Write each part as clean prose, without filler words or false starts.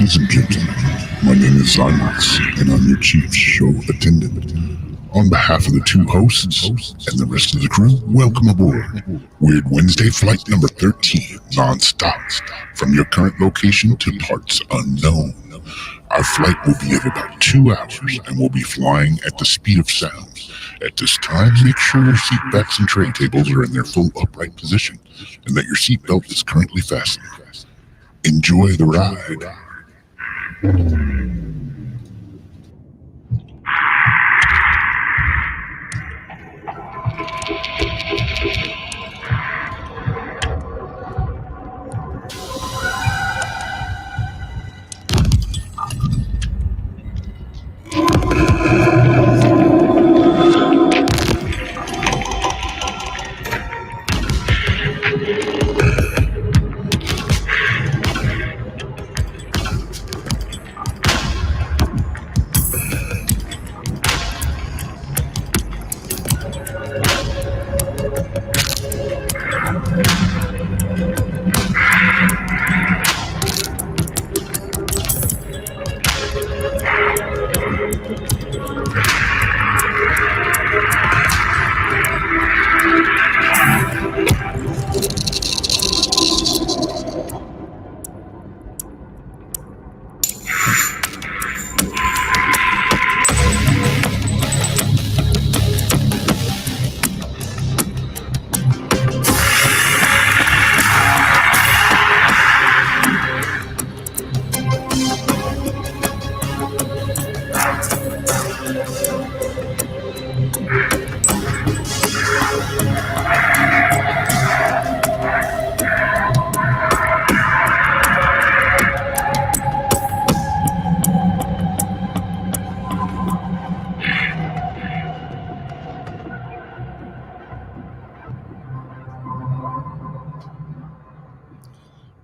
Ladies and gentlemen, my name is Zymax, and I'm your chief show attendant. On behalf of the two hosts and the rest of the crew, welcome aboard Weird Wednesday Flight number 13, non-stop, from your current location to parts unknown. Our flight will be at about 2 hours, and we'll be flying at the speed of sound. At this time, make sure your seat backs and tray tables are in their full upright position, and that your seatbelt is currently fastened. Enjoy the ride.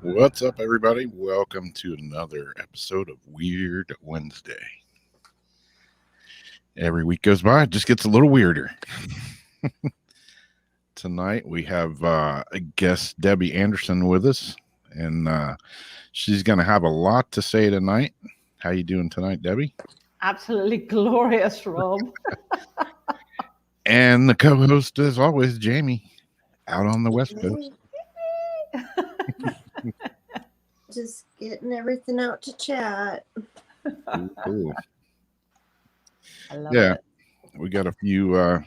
What's up, everybody? Welcome to another episode of Weird Wednesday. Every week goes by, it just gets a little weirder. Tonight we have a guest, Debbie Anderson, with us, and she's going to have a lot to say tonight. How you doing tonight, Debbie? Absolutely glorious, Rob. And the co-host, as always, Jamie, out on the West Coast. Just getting everything out to chat. Cool. I love it. We got a few,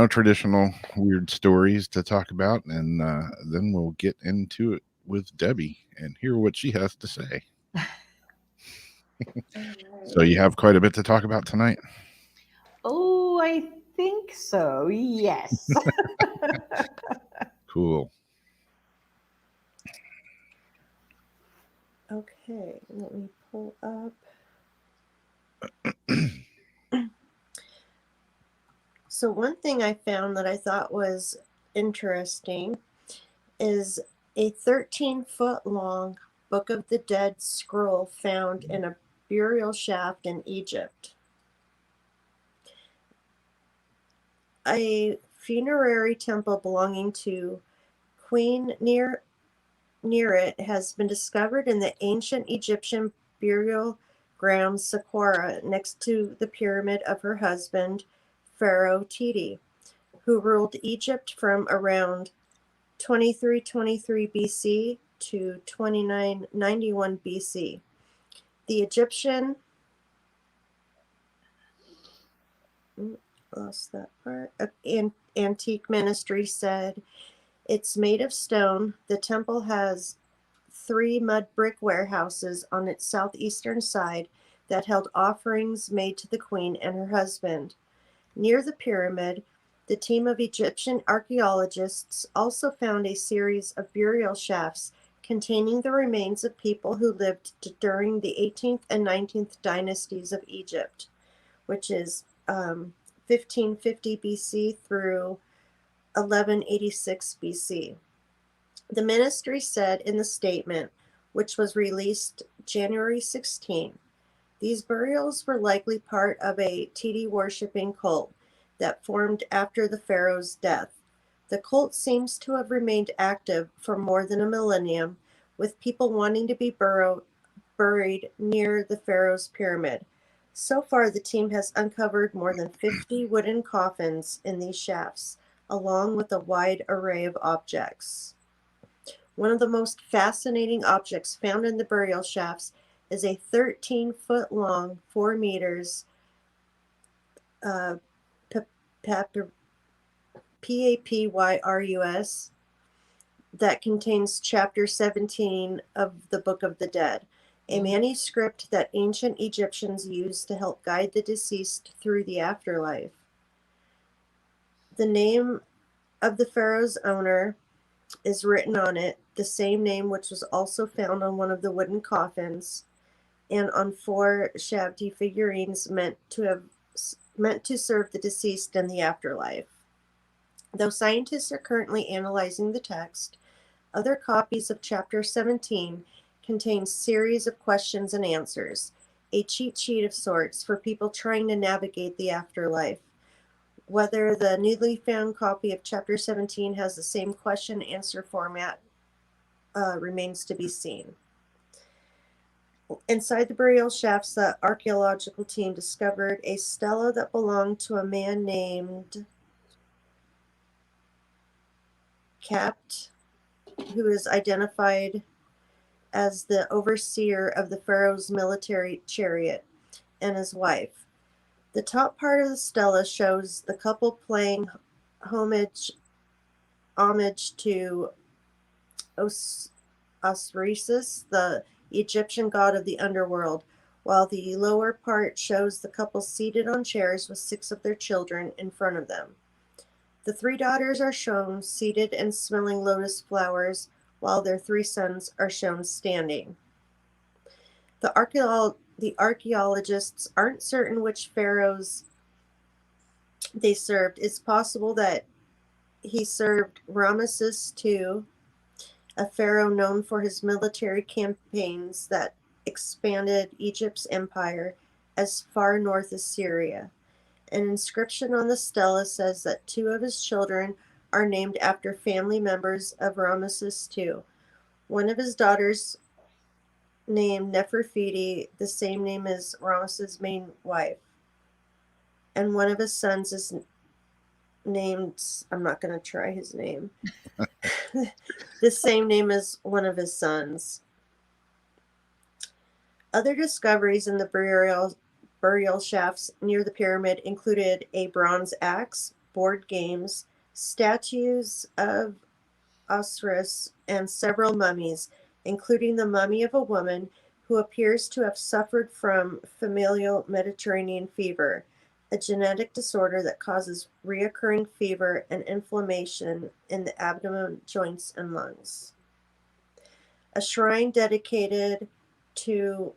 traditional weird stories to talk about, and then we'll get into it with Debbie and hear what she has to say. So you have quite a bit to talk about tonight? Oh, I think so, yes. Cool. Okay, let me pull up. So one thing I found that I thought was interesting is a 13-foot long Book of the Dead scroll found in a burial shaft in Egypt. A funerary temple belonging to Queen near it has been discovered in the ancient Egyptian burial ground Saqqara next to the pyramid of her husband, Pharaoh Teti, who ruled Egypt from around 2323 BC to 2991 BC. The Egyptian antique ministry said it's made of stone. The temple has 3 mud brick warehouses on its southeastern side that held offerings made to the queen and her husband. Near the pyramid, the team of Egyptian archaeologists also found a series of burial shafts containing the remains of people who lived during the 18th and 19th dynasties of Egypt, which is 1550 BC through 1186 BC. The ministry said in the statement, which was released January 16, these burials were likely part of a Teti worshipping cult that formed after the pharaoh's death. The cult seems to have remained active for more than a millennium, with people wanting to be buried near the pharaoh's pyramid. So far, the team has uncovered more than 50 wooden coffins in these shafts, along with a wide array of objects. One of the most fascinating objects found in the burial shafts is a 13-foot long, 4 meters, Papyrus that contains chapter 17 of the Book of the Dead, a manuscript that ancient Egyptians used to help guide the deceased through the afterlife. The name of the pharaoh's owner is written on it, the same name which was also found on one of the wooden coffins and on 4 Shabti figurines meant to serve the deceased in the afterlife. Though scientists are currently analyzing the text, other copies of Chapter 17 contain series of questions and answers, a cheat sheet of sorts for people trying to navigate the afterlife. Whether the newly found copy of Chapter 17 has the same question-answer format remains to be seen. Inside the burial shafts, the archaeological team discovered a stela that belonged to a man named Capt, who is identified as the overseer of the pharaoh's military chariot, and his wife. The top part of the stela shows the couple paying homage to Osiris, the Egyptian god of the underworld, while the lower part shows the couple seated on chairs with 6 of their children in front of them. The 3 daughters are shown seated and smelling lotus flowers, while their 3 sons are shown standing. The archaeologists aren't certain which pharaohs they served. It's possible that he served Ramesses II, a pharaoh known for his military campaigns that expanded Egypt's empire as far north as Syria. An inscription on the stela says that 2 of his children are named after family members of Ramesses II. One of his daughters, named Nefertiti, the same name as Ramesses' main wife. And one of his sons is named, I'm not going to try his name, the same name as one of his sons. Other discoveries in the burial shafts near the pyramid included a bronze axe, board games, statues of Osiris, and several mummies, including the mummy of a woman who appears to have suffered from familial Mediterranean fever, a genetic disorder that causes recurring fever and inflammation in the abdomen, joints, and lungs. A shrine dedicated to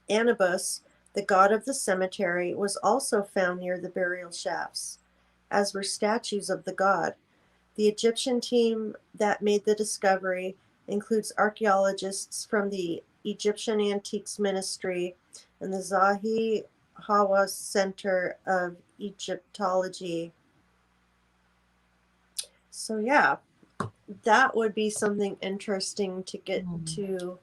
Anubis, the god of the cemetery, was also found near the burial shafts, as were statues of the god. The Egyptian team that made the discovery includes archaeologists from the Egyptian Antiques Ministry and the Zahi Hawass Center of Egyptology. So yeah, that would be something interesting to get to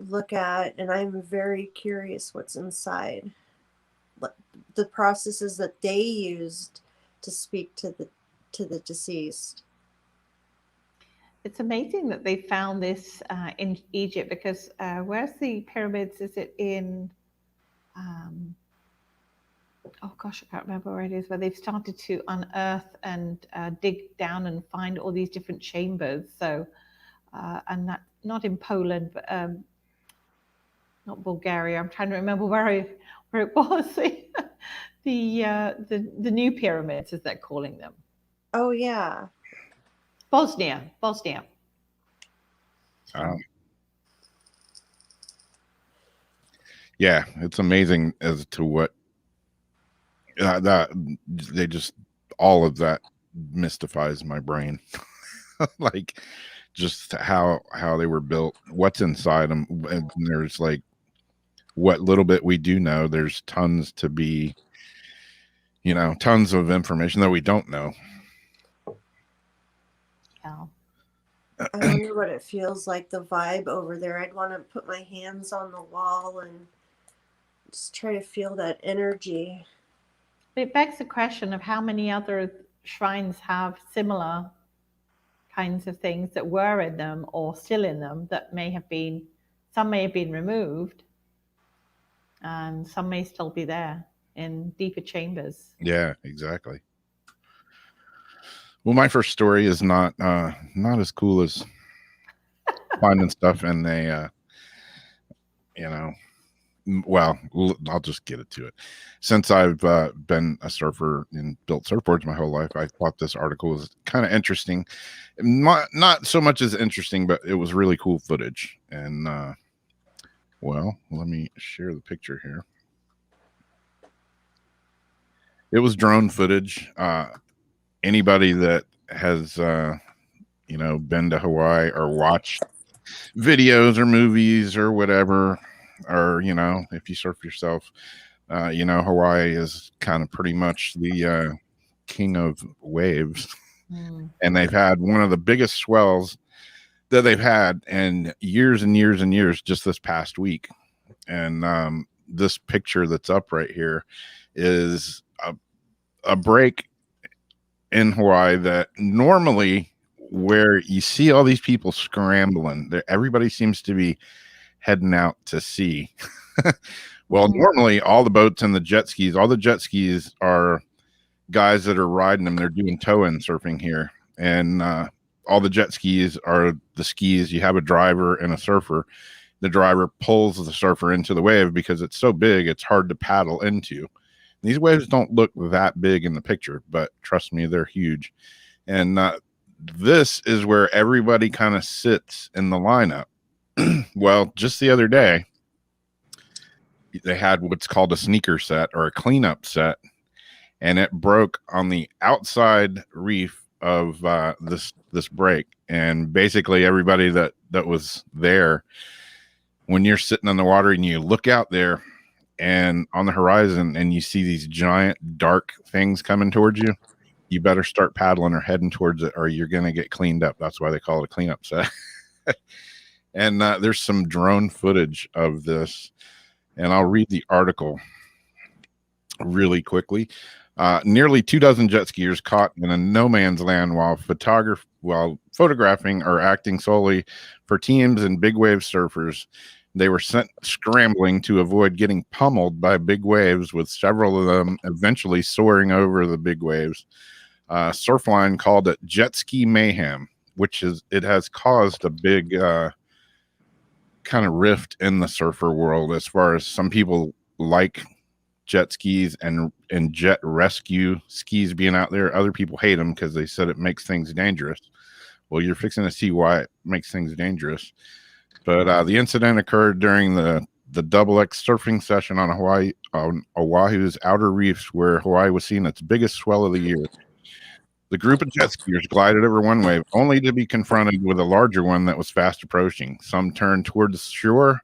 look at, and I'm very curious what's inside. The processes that they used to speak to the deceased. It's amazing that they found this in Egypt, because where's the pyramids? Is it in, oh gosh, I can't remember where it is, where they've started to unearth and dig down and find all these different chambers. So, and that, not in Poland, but not Bulgaria. I'm trying to remember where it was. The new pyramids, as they're calling them. Oh yeah. Bosnia. Yeah, it's amazing as to what that they just, all of that mystifies my brain. Like just how they were built, what's inside them, and there's like what little bit we do know, there's tons to be, tons of information that we don't know. Yeah. I wonder what it feels like, the vibe over there. I'd want to put my hands on the wall and just try to feel that energy. It begs the question of how many other shrines have similar kinds of things that were in them or still in them that some may have been removed and some may still be there in deeper chambers. Yeah, exactly. Well, my first story is not as cool as finding stuff in a, well, I'll just get it to it. Since I've been a surfer and built surfboards my whole life, I thought this article was kind of interesting. Not so much as interesting, but it was really cool footage. And, well, let me share the picture here. It was drone footage. Anybody that has, been to Hawaii or watched videos or movies or whatever, or, if you surf yourself, Hawaii is kind of pretty much the king of waves. And they've had one of the biggest swells that they've had in years and years and years just this past week. And this picture that's up right here is a break in Hawaii that normally, where you see all these people scrambling, everybody seems to be heading out to sea. Well, normally all the boats and the jet skis are guys that are riding them. They're doing tow-in surfing here. And all the jet skis are the skis. You have a driver and a surfer. The driver pulls the surfer into the wave because it's so big, it's hard to paddle into. These waves don't look that big in the picture, but trust me, they're huge. And this is where everybody kind of sits in the lineup. Well, just the other day, they had what's called a sneaker set or a cleanup set, and it broke on the outside reef of this break. And basically everybody that was there, when you're sitting on the water and you look out there and on the horizon and you see these giant dark things coming towards you, you better start paddling or heading towards it or you're going to get cleaned up. That's why they call it a cleanup set. And there's some drone footage of this, and I'll read the article really quickly. Nearly 24 jet skiers caught in a no man's land while photographing or acting solely for teams and big wave surfers. They were sent scrambling to avoid getting pummeled by big waves, with several of them eventually soaring over the big waves. Surfline called it Ski Mayhem, it has caused a big kind of rift in the surfer world, as far as some people like jet skis and jet rescue skis being out there. Other people hate them because they said it makes things dangerous. Well, you're fixing to see why it makes things dangerous. But the incident occurred during the double X surfing session on Oahu's outer reefs, where Hawaii was seeing its biggest swell of the year. The group of jet skiers glided over one wave, only to be confronted with a larger one that was fast approaching. Some turned toward the shore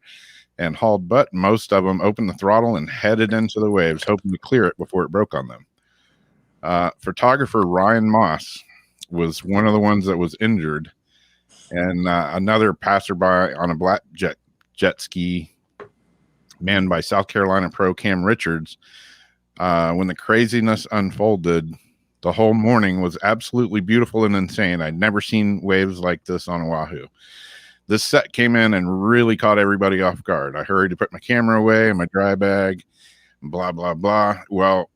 and hauled butt. Most of them opened the throttle and headed into the waves, hoping to clear it before it broke on them. Photographer Ryan Moss was one of the ones that was injured, and another passerby on a black jet ski manned by South Carolina pro Cam Richards. When the craziness unfolded, the whole morning was absolutely beautiful and insane. I'd never seen waves like this on Oahu. This set came in and really caught everybody off guard. I hurried to put my camera away and my dry bag, blah, blah, blah. Well,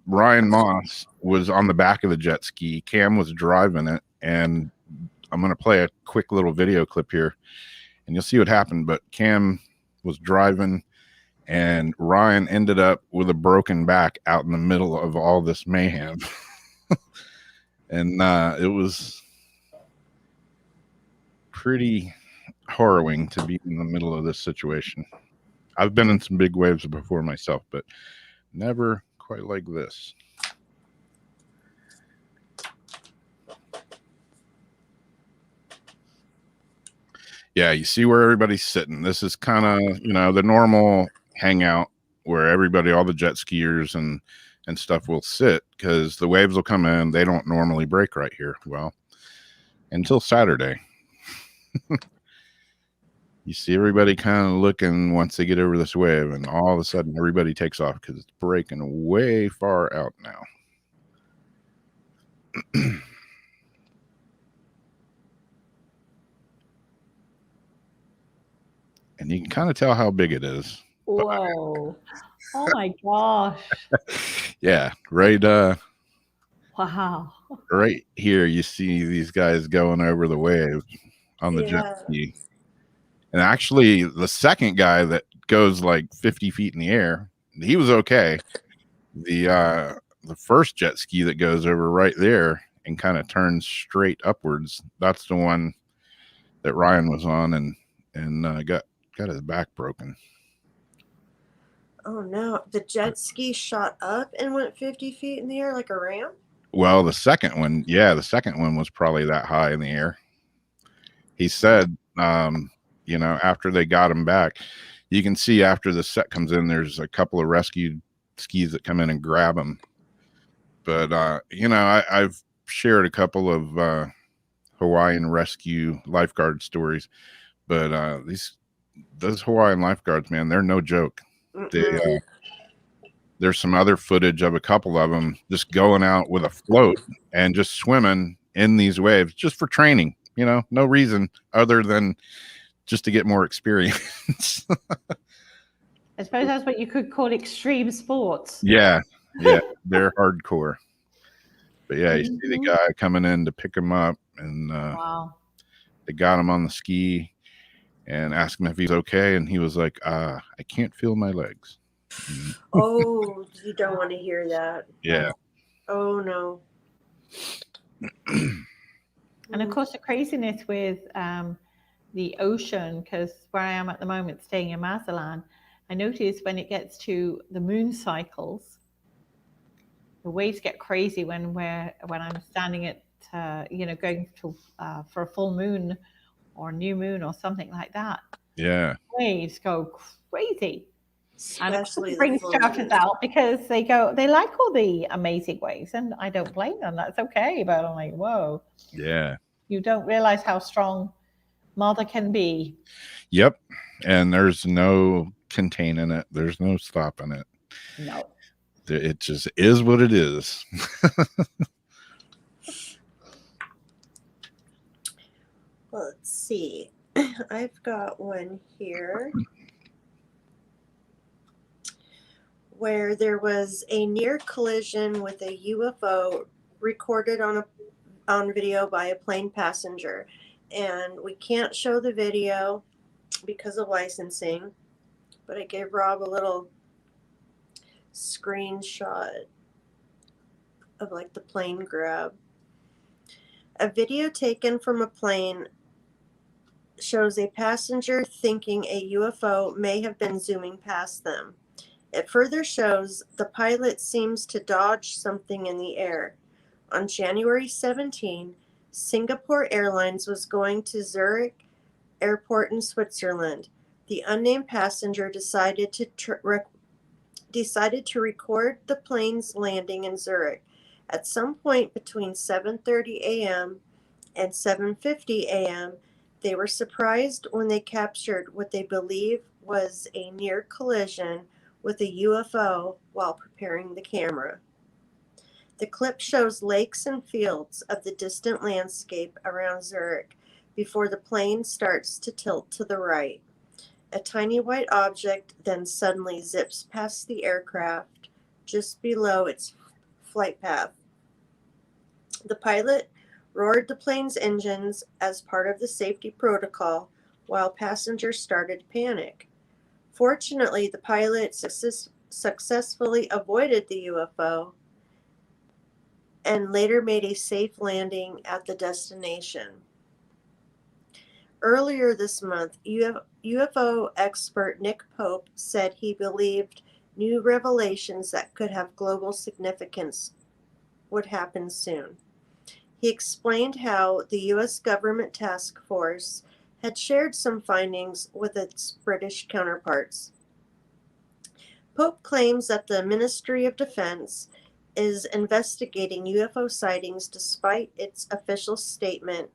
Ryan Moss was on the back of the jet ski. Cam was driving it, and I'm going to play a quick little video clip here, and you'll see what happened. But Cam was driving, and Ryan ended up with a broken back out in the middle of all this mayhem. And it was pretty harrowing to be in the middle of this situation. I've been in some big waves before myself, but never quite like this. Yeah, you see where everybody's sitting. This is kind of, the normal hangout where everybody, all the jet skiers and stuff will sit, because the waves will come in. They don't normally break right here. Well, until Saturday. You see everybody kind of looking once they get over this wave, and all of a sudden everybody takes off because it's breaking way far out now. And you can kind of tell how big it is. Whoa. Oh my gosh. Yeah, right Wow. right here you see these guys going over the wave on the jet ski. And actually the second guy that goes like 50 feet in the air, he was okay. The first jet ski that goes over right there and kind of turns straight upwards, that's the one that Ryan was on and got his back broken. Oh no, the jet ski shot up and went 50 feet in the air like a ramp? Well, the second one was probably that high in the air. He said, after they got him back, you can see after the set comes in, there's a couple of rescue skis that come in and grab him. But, I've shared a couple of Hawaiian rescue lifeguard stories, but those Hawaiian lifeguards, man, they're no joke. There's some other footage of a couple of them just going out with a float and just swimming in these waves just for training, no reason other than just to get more experience. I suppose that's what you could call extreme sports. Yeah, they're hardcore. But yeah, you see the guy coming in to pick him up, and wow. They got him on the ski and asked him if he's okay, and he was like, I can't feel my legs. Oh, you don't want to hear that. Yeah. Oh no. And of course the craziness with the ocean, because where I am at the moment staying in Mazatlan, I notice when it gets to the moon cycles, the waves get crazy when I'm standing at going to for a full moon or new moon or something like that. Yeah. Waves go crazy. Especially and it brings starters out because they like all the amazing waves, and I don't blame them. That's okay. But I'm like, whoa. Yeah. You don't realize how strong Mother can be. Yep. And there's no containing it. There's no stopping it. No. It just is what it is. Well, let's see. I've got one here where there was a near collision with a UFO recorded on video by a plane passenger. And we can't show the video because of licensing, but I gave Rob a little screenshot of like the plane grab. A video taken from a plane shows a passenger thinking a UFO may have been zooming past them. It further shows the pilot seems to dodge something in the air. On January 17, Singapore Airlines was going to Zurich Airport in Switzerland. The unnamed passenger decided to record the plane's landing in Zurich. At some point between 7:30 a.m. and 7:50 a.m., they were surprised when they captured what they believe was a near collision with a UFO while preparing the camera. The clip shows lakes and fields of the distant landscape around Zurich before the plane starts to tilt to the right. A tiny white object then suddenly zips past the aircraft just below its flight path. The pilot roared the plane's engines as part of the safety protocol while passengers started to panic. Fortunately, the pilot successfully avoided the UFO and later made a safe landing at the destination. Earlier this month, UFO expert Nick Pope said he believed new revelations that could have global significance would happen soon. He explained how the U.S. government task force had shared some findings with its British counterparts. Pope claims that the Ministry of Defense is investigating UFO sightings despite its official statement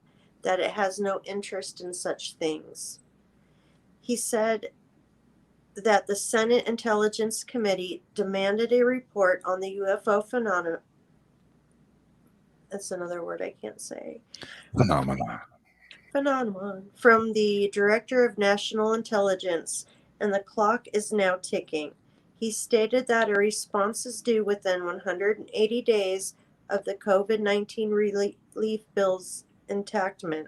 that it has no interest in such things. He said that the Senate Intelligence Committee demanded a report on the UFO phenomenon. That's another word I can't say. Phenomena. Phenomenon from the Director of National Intelligence, and the clock is now ticking. He stated that a response is due within 180 days of the COVID-19 relief bill's enactment.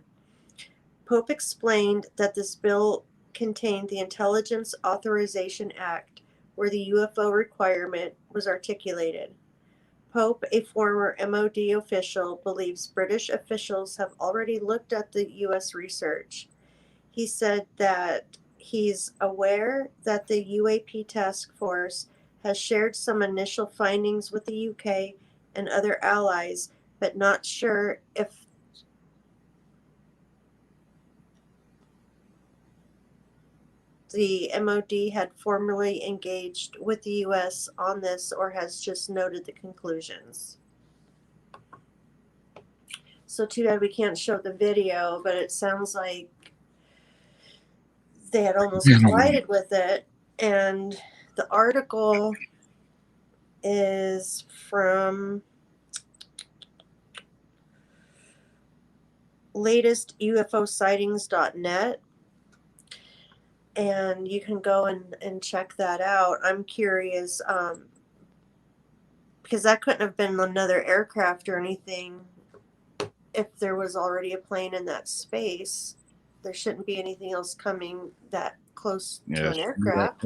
Pope explained that this bill contained the Intelligence Authorization Act, where the UFO requirement was articulated. Pope, a former MOD official, believes British officials have already looked at the U.S. research. He said that he's aware that the UAP task force has shared some initial findings with the UK and other allies, but not sure if the MOD had formally engaged with the U.S. on this or has just noted the conclusions. So too bad we can't show the video, but it sounds like they had almost collided with it. And the article is from latestUFOsightings.net. And you can go and check that out. I'm curious, because that couldn't have been another aircraft or anything. If there was already a plane in that space, there shouldn't be anything else coming that close to an aircraft.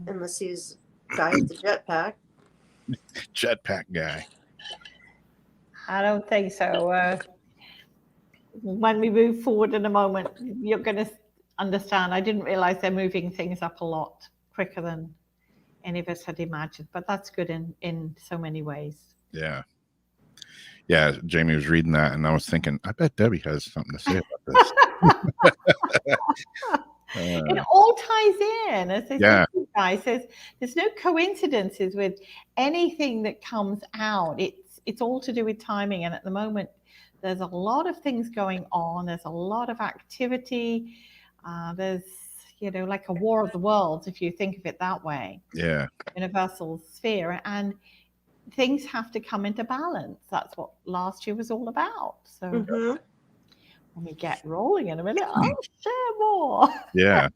Unless he's a guy with the jetpack. Jetpack guy. I don't think so. When we move forward in a moment, you're going to understand. I didn't realize they're moving things up a lot quicker than any of us had imagined, but that's good in so many ways. Yeah. Jamie was reading that, and I was thinking, I bet Debbie has something to say about this. It all ties in, as they say, guys. There's no coincidences with anything that comes out. It's all to do with timing, and at the moment, there's a lot of things going on. There's a lot of activity. There's, like a war of the worlds, if you think of it that way. Yeah. Universal sphere. And things have to come into balance. That's what last year was all about. So when we get rolling in a minute, I'll share more. Yeah.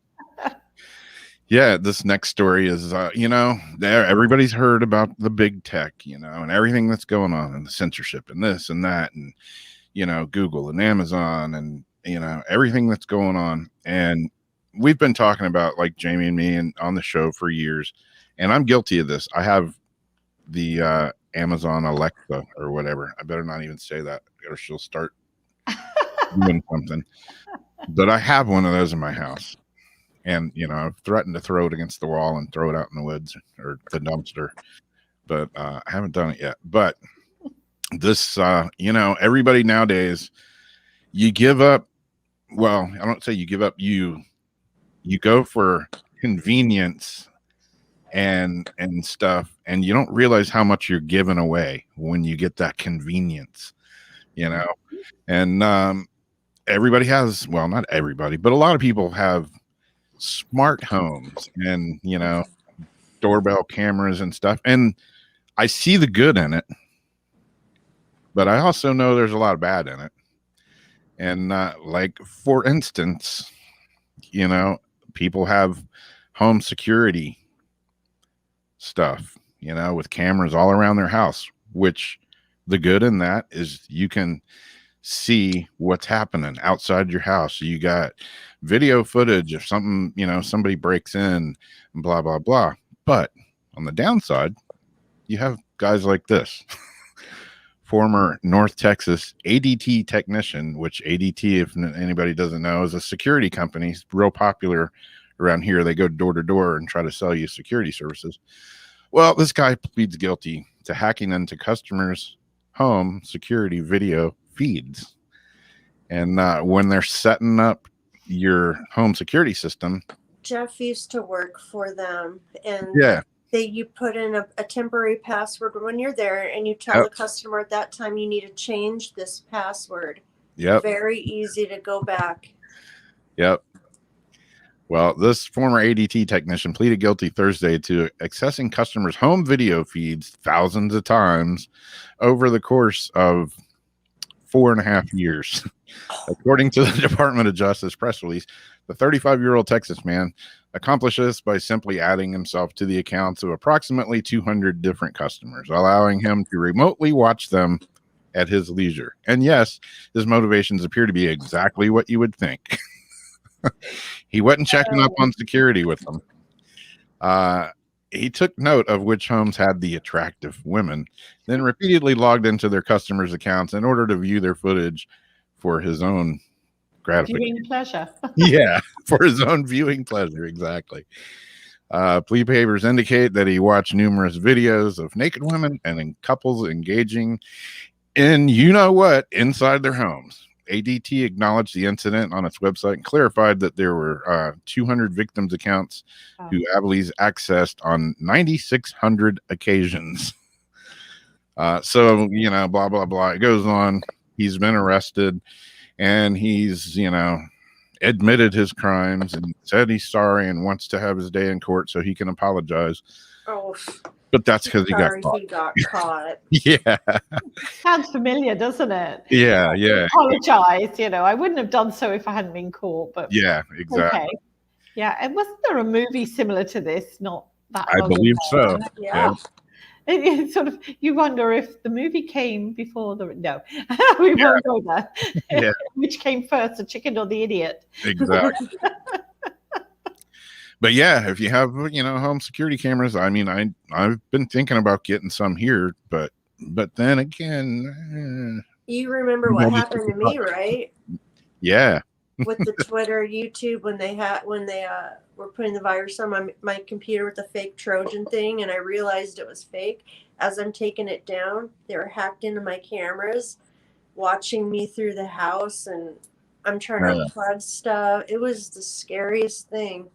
Yeah. This next story is, everybody's heard about the big tech, and everything that's going on, and the censorship and this and that, and, Google and Amazon and, everything that's going on. And we've been talking about, like Jamie and me, and on the show for years, and I'm guilty of this. I have the Amazon Alexa or whatever. I better not even say that, or she'll start doing something. But I have one of those in my house, and I've threatened to throw it against the wall and throw it out in the woods or the dumpster, but I haven't done it yet. But this, everybody nowadays, you give up. Well, I don't say you give up. You go for convenience and stuff, and you don't realize how much you're giving away when you get that convenience, and everybody has, well, not everybody, but a lot of people have smart homes and doorbell cameras and stuff, and I see the good in it, but I also know there's a lot of bad in it. And like, for instance, people have home security stuff, with cameras all around their house, which the good in that is you can see what's happening outside your house. You got video footage if something, somebody breaks in and blah, blah, blah. But on the downside, you have guys like this. Former North Texas ADT technician, which ADT, if anybody doesn't know, is a security company. It's real popular around here. They go door to door and try to sell you security services. Well, this guy pleads guilty to hacking into customers' home security video feeds. And when they're setting up your home security system. Jeff used to work for them, and you put in a temporary password when you're there, and you tell the customer at that time you need to change this password. Yep. Very easy to go back. Yep. Well, this former ADT technician pleaded guilty Thursday to accessing customers' home video feeds thousands of times over the course of 4.5 years. According to the Department of Justice press release, the 35-year-old Texas man accomplished this by simply adding himself to the accounts of approximately 200 different customers, allowing him to remotely watch them at his leisure. And yes, his motivations appear to be exactly what you would think. He wasn't checking up on security with them. He took note of which homes had the attractive women, then repeatedly logged into their customers' accounts in order to view their footage for his own gratification. Viewing pleasure. Yeah, for his own viewing pleasure, exactly. Plea papers indicate that he watched numerous videos of naked women and in couples engaging in you-know-what inside their homes. ADT acknowledged the incident on its website and clarified that there were 200 victims' accounts who Abilese accessed on 9,600 occasions. So, blah, blah, blah. It goes on. He's been arrested, and he's, admitted his crimes and said he's sorry and wants to have his day in court so he can apologize. Oh, but that's because he got caught. Yeah. Sounds familiar, doesn't it? Yeah, yeah. Apologize. I wouldn't have done so if I hadn't been caught. But yeah, exactly. Okay. Yeah, and wasn't there a movie similar to this? Not that I long believe ago? so. Yeah. It's sort of, you wonder if the movie came before we won't go there. Yeah. Which came first, the chicken or the idiot? Exactly. But yeah, if you have, home security cameras, I mean, I've been thinking about getting some here, but then again, you remember what happened to me, right? Yeah. With the Twitter, YouTube, when they were putting the virus on my computer with the fake Trojan thing, and I realized it was fake. As I'm taking it down, they were hacked into my cameras, watching me through the house, and I'm trying to unplug stuff. It was the scariest thing.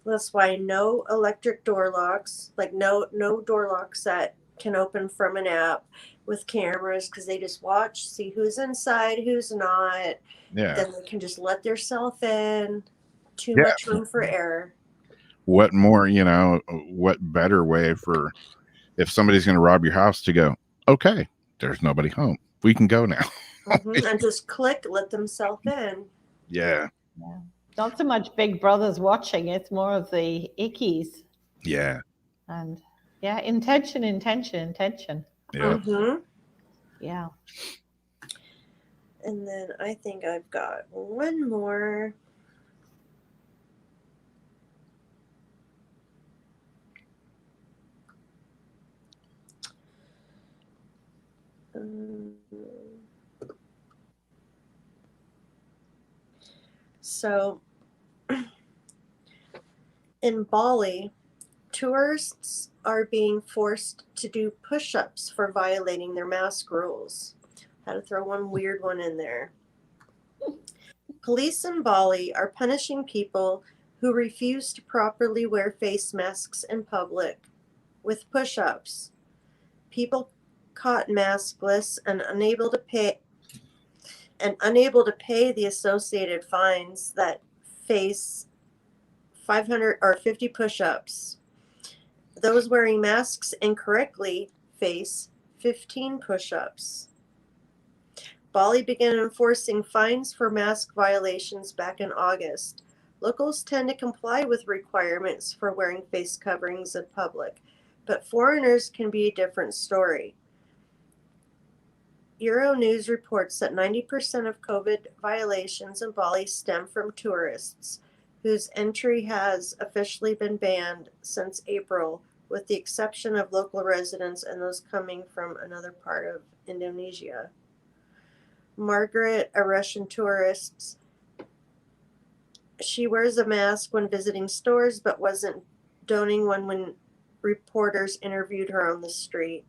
That's why no electric door locks, like no door locks that can open from an app with cameras, because they just watch, see who's inside, who's not. Yeah. Then they can just let their self in. Too much room for error. What more, what better way for if somebody's going to rob your house to go, okay, there's nobody home. We can go now. And just click, let themselves in. Yeah. Not so much Big Brother's watching, it's more of the ickies. Yeah. And intention. Yeah. Yeah. And then I think I've got one more. So in Bali, tourists are being forced to do push-ups for violating their mask rules. Had to throw one weird one in there. Police in Bali are punishing people who refuse to properly wear face masks in public with push-ups. People caught maskless and unable to pay the associated fines that face 500 or 50 push-ups. Those wearing masks incorrectly face 15 push-ups. Bali began enforcing fines for mask violations back in August. Locals tend to comply with requirements for wearing face coverings in public, but foreigners can be a different story. Euronews reports that 90% of COVID violations in Bali stem from tourists, whose entry has officially been banned since April, with the exception of local residents and those coming from another part of Indonesia. Margaret, a Russian tourist, she wears a mask when visiting stores but wasn't donning one when reporters interviewed her on the street.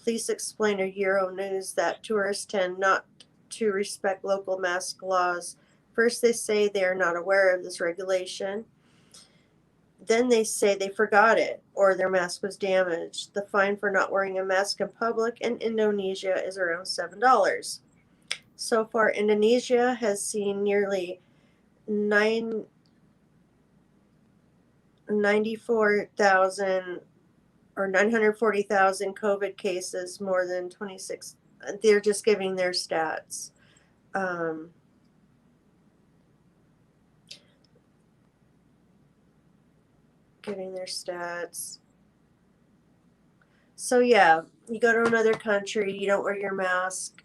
Police explained to Euronews that tourists tend not to respect local mask laws. First, they say they are not aware of this regulation. Then they say they forgot it or their mask was damaged. The fine for not wearing a mask in public in Indonesia is around $7. So far, Indonesia has seen nearly 94,000 or 940,000 COVID cases, more than 26. They're just giving their stats. Giving their stats. So yeah, you go to another country, you don't wear your mask,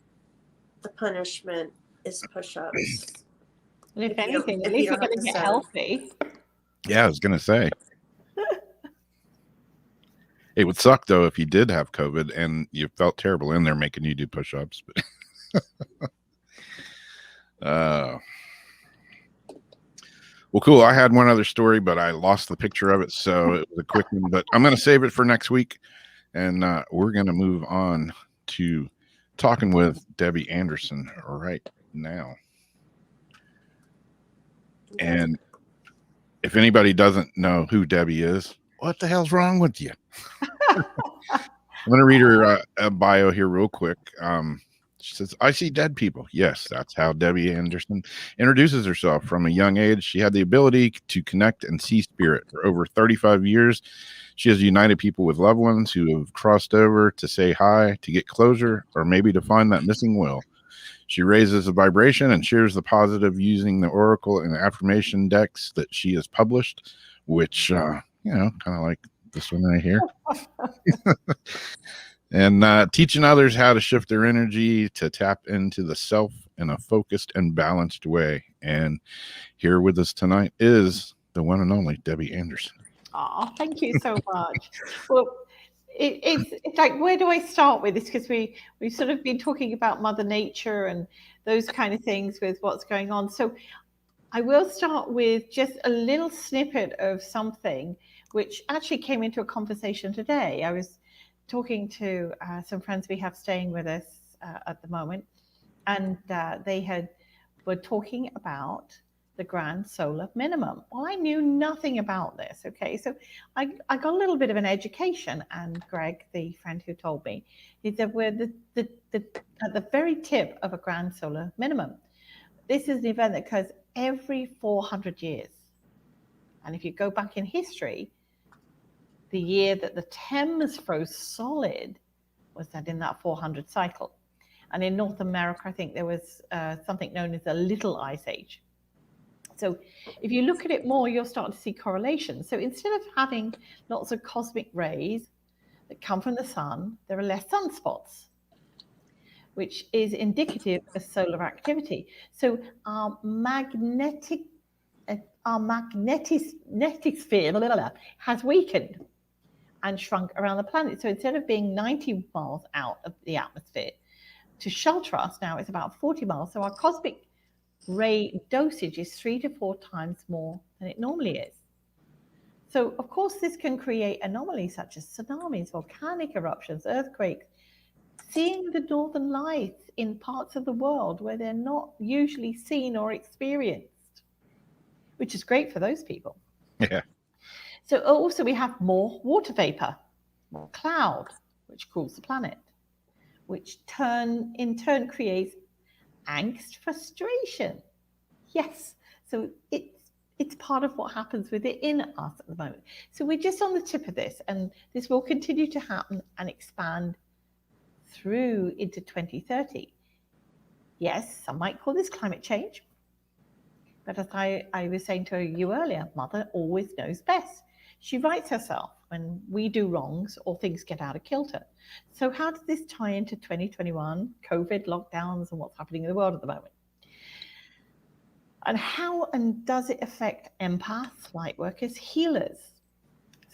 the punishment is push-ups. And if If you don't- anything, at if you least you're don't have going to to get sell. healthy. Yeah, I was gonna say. It would suck though if you did have COVID and you felt terrible and they're making you do push-ups. Well, cool. I had one other story, but I lost the picture of it, so it was a quick one. But I'm gonna save it for next week, and we're gonna move on to talking with Debbie Anderson right now. And if anybody doesn't know who Debbie is, what the hell's wrong with you? I'm going to read her bio here real quick. She says, I see dead people. Yes, that's how Debbie Anderson introduces herself. From a young age, she had the ability to connect and see spirit. For over 35 years, she has united people with loved ones who have crossed over to say hi, to get closure, or maybe to find that missing will. She raises the vibration and shares the positive using the oracle and affirmation decks that she has published, which, kind of like this one right here. And teaching others how to shift their energy to tap into the self in a focused and balanced way. And here with us tonight is the one and only Debbie Anderson. Oh, thank you so much. Well, it's like, where do I start with this? Because we've sort of been talking about Mother Nature and those kind of things with what's going on. So I will start with just a little snippet of something which actually came into a conversation today. I was talking to some friends we have staying with us at the moment, and they were talking about the grand solar minimum. Well, I knew nothing about this. Okay, so I got a little bit of an education, and Greg, the friend who told me, he said we're at the very tip of a grand solar minimum. This is an event that occurs every 400 years, and if you go back in history, the year that the Thames froze solid was that in that 400 cycle. And in North America, I think there was something known as a little ice age. So if you look at it more, you'll start to see correlations. So instead of having lots of cosmic rays that come from the sun, there are less sunspots, which is indicative of solar activity. So our magnetic sphere has weakened and shrunk around the planet. So instead of being 90 miles out of the atmosphere to shelter us, now it's about 40 miles. So our cosmic ray dosage is 3 to 4 times more than it normally is. So of course this can create anomalies such as tsunamis, volcanic eruptions, earthquakes, seeing the northern lights in parts of the world where they're not usually seen or experienced, which is great for those people. Yeah. So also we have more water vapor, more cloud, which cools the planet, which in turn creates angst, frustration. Yes, so it's part of what happens within us at the moment. So we're just on the tip of this, and this will continue to happen and expand through into 2030. Yes, some might call this climate change, but as I was saying to you earlier, Mother always knows best. She rights herself when we do wrongs or things get out of kilter. So how does this tie into 2021, COVID, lockdowns, and what's happening in the world at the moment? And how and does it affect empaths, light workers, healers?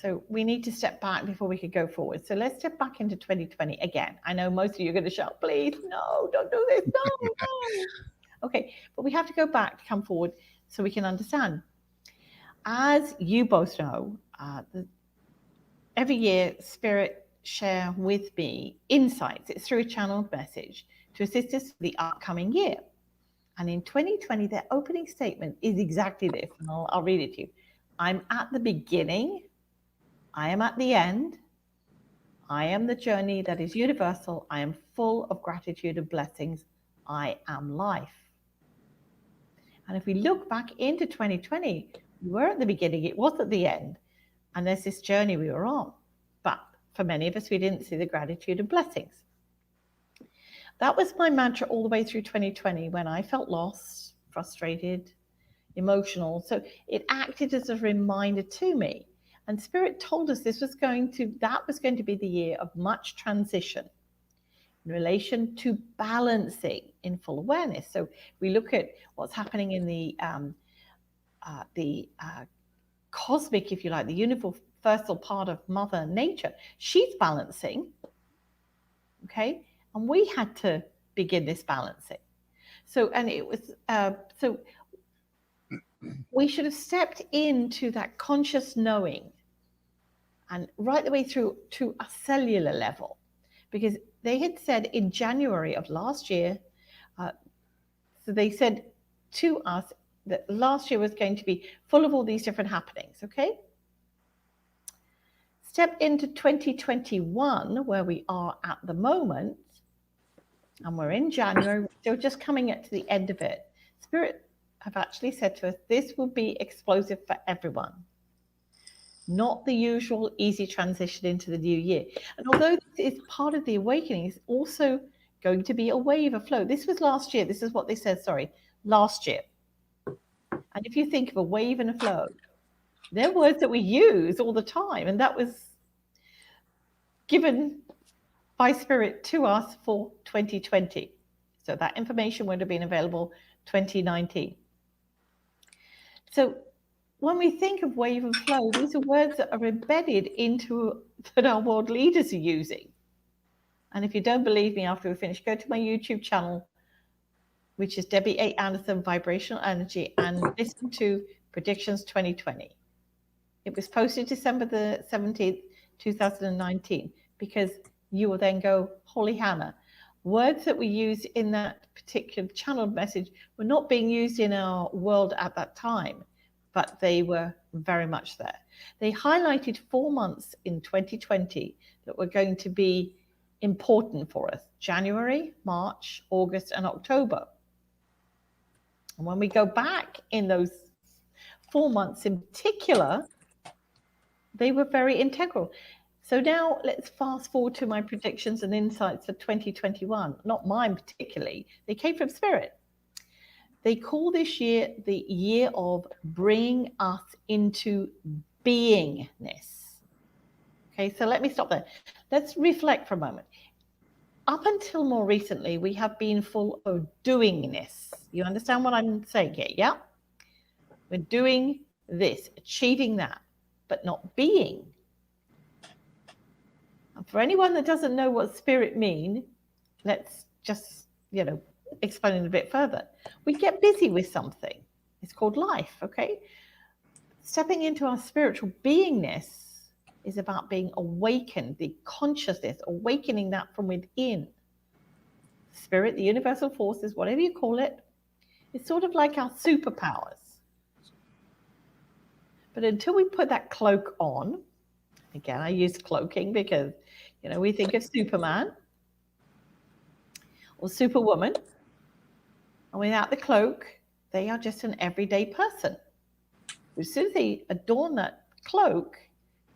So we need to step back before we could go forward. So let's step back into 2020 again. I know most of you are going to shout, please, no, don't do this, no. Okay, but we have to go back to come forward so we can understand. As you both know, every year Spirit share with me insights. It's through a channeled message to assist us for the upcoming year. And in 2020, their opening statement is exactly this, and I'll read it to you. I'm at the beginning. I am at the end. I am the journey that is universal. I am full of gratitude and blessings I am life. And if we look back into 2020, we were at the beginning, it was at the end. And there's this journey we were on. But for many of us, we didn't see the gratitude and blessings. That was my mantra all the way through 2020 when I felt lost, frustrated, emotional. So it acted as a reminder to me. And Spirit told us that was going to be the year of much transition in relation to balancing in full awareness. So we look at what's happening in the cosmic, if you like, the universal part of Mother Nature. She's balancing, okay? And we had to begin this balancing. So, and it was, so we should have stepped into that conscious knowing and right the way through to a cellular level, because they had said in January of last year, so they said to us that last year was going to be full of all these different happenings, okay? Step into 2021, where we are at the moment, and we're in January, we're still just coming to the end of it. Spirit have actually said to us, this will be explosive for everyone. Not the usual easy transition into the new year. And although this is part of the awakening, it's also going to be a wave, a flow. This was last year. This is what they said, last year. And if you think of a wave and a flow, they're words that we use all the time. And that was given by Spirit to us for 2020. So that information would have been available 2019. So when we think of wave and flow, these are words that are embedded into that our world leaders are using. And if you don't believe me after we finish, go to my YouTube channel, which is Debbie A. Anderson, Vibrational Energy, and listen to Predictions 2020. It was posted December the 17th, 2019, because you will then go, holy Hannah, words that we use in that particular channel message were not being used in our world at that time, but they were very much there. They highlighted 4 months in 2020 that were going to be important for us: January, March, August, and October. And when we go back in those 4 months in particular, they were very integral. So now let's fast forward to my predictions and insights for 2021. Not mine particularly, they came from Spirit. They call this year the year of bringing us into beingness. Okay, so let me stop there. Let's reflect for a moment. Up until more recently, we have been full of doingness. You understand what I'm saying here, yeah? We're doing this, achieving that, but not being. And for anyone that doesn't know what Spirit mean, let's just, explain it a bit further. We get busy with something. It's called life, okay? Stepping into our spiritual beingness is about being awakened, the consciousness, awakening that from within. Spirit, the universal forces, whatever you call it, it's sort of like our superpowers. But until we put that cloak on, again, I use cloaking because, we think of Superman or Superwoman, and without the cloak, they are just an everyday person. As soon as they adorn that cloak,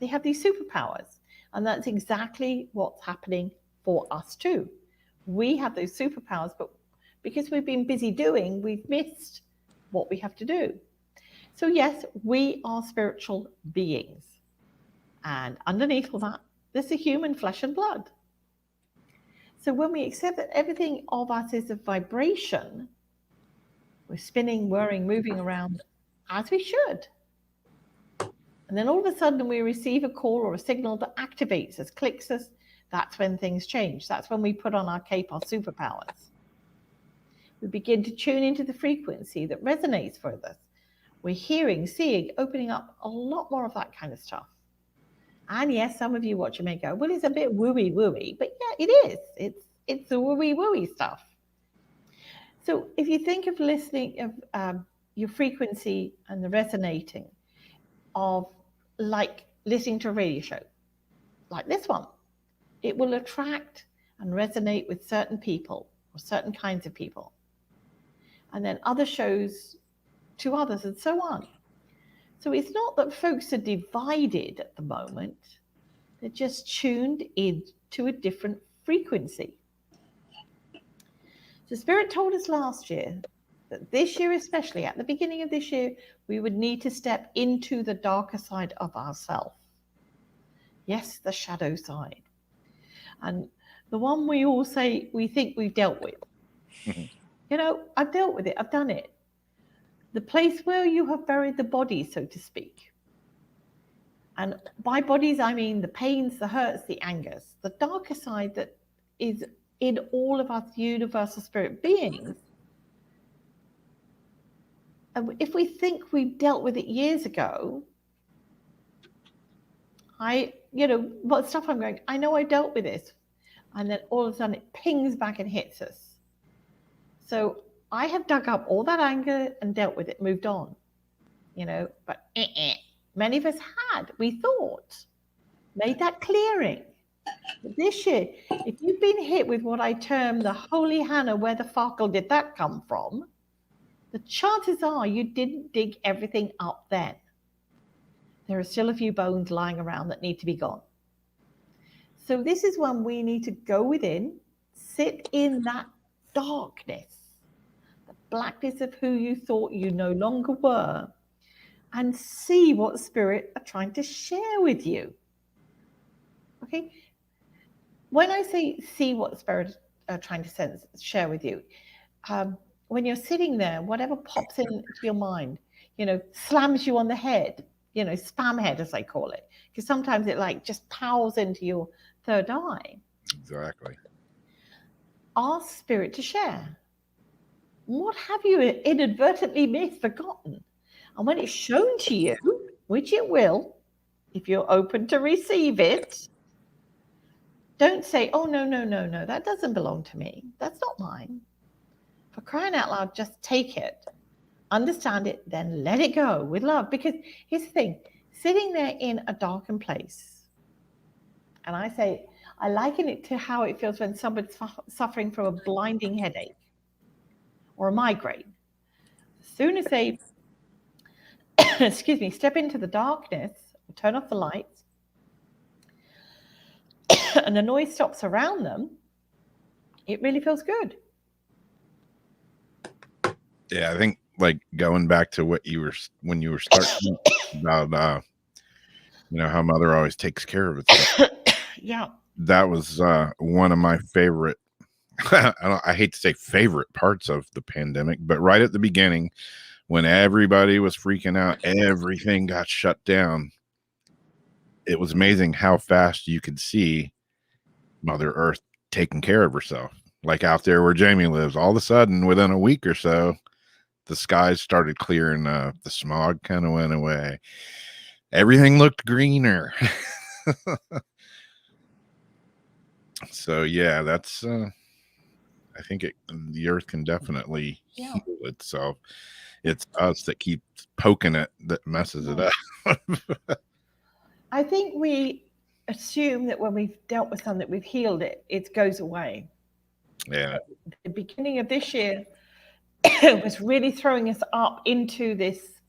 they have these superpowers. And that's exactly what's happening for us too. We have those superpowers, but because we've been busy doing, we've missed what we have to do. So yes, we are spiritual beings. And underneath all that, there's a human flesh and blood. So when we accept that everything of us is a vibration, we're spinning, whirring, moving around as we should. And then all of a sudden we receive a call or a signal that activates us, clicks us. That's when things change. That's when we put on our cape, our superpowers. We begin to tune into the frequency that resonates with us. We're hearing, seeing, opening up a lot more of that kind of stuff. And yes, some of you watching may go, well, it's a bit wooey, but yeah, it is. It's the wooey stuff. So if you think of listening of your frequency and the resonating of like listening to a radio show, like this one, it will attract and resonate with certain people. or certain kinds of people. And then other shows to others, and so on. So it's not that folks are divided at the moment. They're just tuned in to a different frequency. So Spirit told us last year that this year, especially at the beginning of this year, we would need to step into the darker side of ourselves. Yes, the shadow side. And the one we all say we think we've dealt with. You know, I've dealt with it. I've done it. The place where you have buried the body, so to speak. And by bodies, I mean the pains, the hurts, the angers, the darker side that is in all of us universal spirit beings. And if we think we've dealt with it years ago, what stuff I'm going, I know I dealt with this. And then all of a sudden it pings back and hits us. So I have dug up all that anger and dealt with it, moved on, but many of us had, we thought, made that clearing. But this year, if you've been hit with what I term the holy Hannah, where the farkle did that come from, the chances are you didn't dig everything up then. There are still a few bones lying around that need to be gone. So this is when we need to go within, sit in that darkness, the blackness of who you thought you no longer were, and see what spirit are trying to share with you. Okay? When I say see what spirit are trying to share with you, when you're sitting there, whatever pops into your mind, slams you on the head, spam head as I call it, because sometimes it like just powers into your third eye. Exactly. Ask spirit to share. What have you inadvertently forgotten? And when it's shown to you, which it will, if you're open to receive it, don't say, oh, no, that doesn't belong to me. That's not mine. For crying out loud, just take it, understand it, then let it go with love. Because here's the thing, sitting there in a darkened place, and I liken it to how it feels when somebody's suffering from a blinding headache or a migraine. As soon as they, step into the darkness, turn off the lights, and the noise stops around them, it really feels good. Yeah, I think like going back to what you were when you were starting about how mother always takes care of itself. Yeah. That was one of my favorite I hate to say favorite parts of the pandemic, but right at the beginning when everybody was freaking out, everything got shut down. It was amazing how fast you could see Mother Earth taking care of herself. Like out there where Jamie lives, all of a sudden within a week or so, the skies started clearing up. The smog kind of went away. Everything looked greener. So yeah, that's I think the earth can definitely heal itself. It's us that keep poking it that messes it up. I think we assume that when we've dealt with something, we've healed it, it goes away. Yeah. The beginning of this year was really throwing us up into this,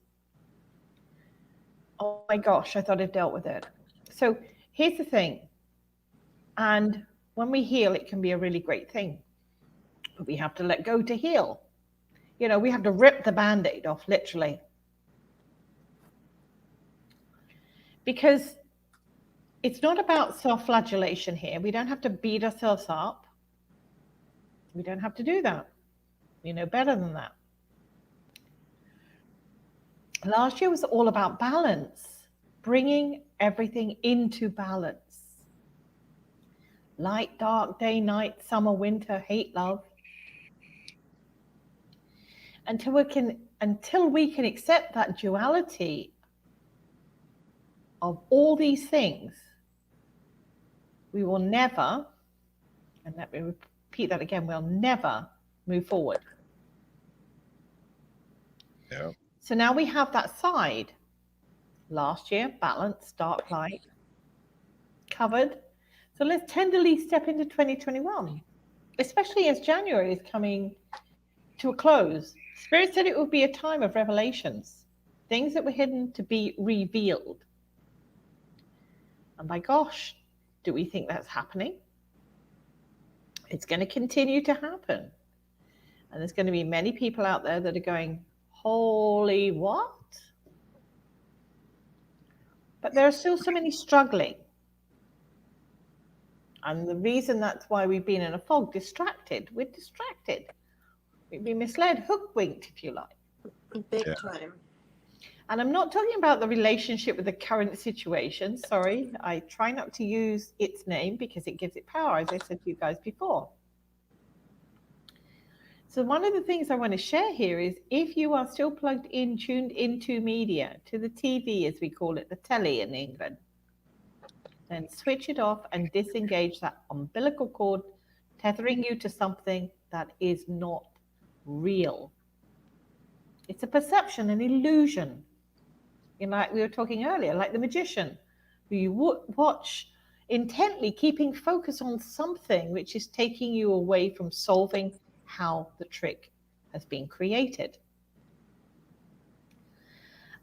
oh my gosh, I thought I'd dealt with it. So here's the thing. And when we heal, it can be a really great thing. But we have to let go to heal. We have to rip the Band-Aid off, literally. Because it's not about self-flagellation here. We don't have to beat ourselves up. We don't have to do that. We know better than that. Last year was all about balance, bringing everything into balance. Light, dark, day, night, summer, winter, hate, love. Until we can accept that duality of all these things, we will never, and let me repeat that again, we'll never move forward. Yeah. So now we have that side. Last year, balance, dark, light, covered. So let's tenderly step into 2021. especially as January is coming to a close. Spirit said it would be a time of revelations, things that were hidden to be revealed. And my gosh, do we think that's happening? It's going to continue to happen. And there's going to be many people out there that are going, holy what? But there are still so many struggling. And the reason that's why we've been in a fog, distracted. We're distracted. We've been misled, hook-winked, if you like. Big time. And I'm not talking about the relationship with the current situation. Sorry, I try not to use its name because it gives it power, as I said to you guys before. So one of the things I want to share here is if you are still plugged in, tuned into media, to the TV, as we call it, the telly in England, then switch it off and disengage that umbilical cord, tethering you to something that is not real. It's a perception, an illusion. You know, like we were talking earlier, like the magician, who you watch intently, keeping focus on something which is taking you away from solving how the trick has been created.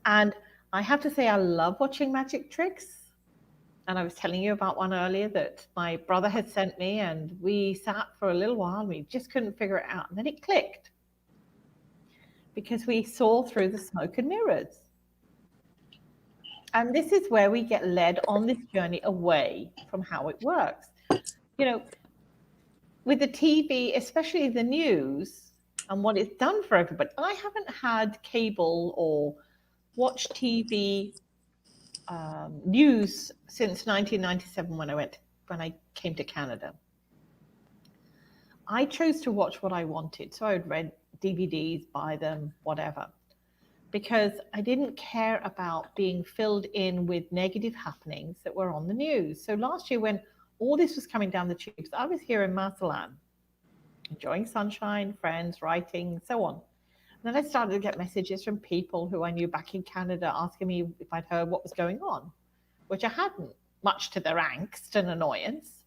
And I have to say, I love watching magic tricks. And I was telling you about one earlier that my brother had sent me, and we sat for a little while and we just couldn't figure it out. And then it clicked because we saw through the smoke and mirrors. And this is where we get led on this journey away from how it works. You know, with the TV, especially the news and what it's done for everybody. I haven't had cable or watched TV news since 1997 when I came to Canada. I chose to watch what I wanted. So I would rent DVDs, buy them, whatever, because I didn't care about being filled in with negative happenings that were on the news. So last year when all this was coming down the tubes, I was here in Marseille, enjoying sunshine, friends, writing, so on. And then I started to get messages from people who I knew back in Canada asking me if I'd heard what was going on, which I hadn't, much to their angst and annoyance.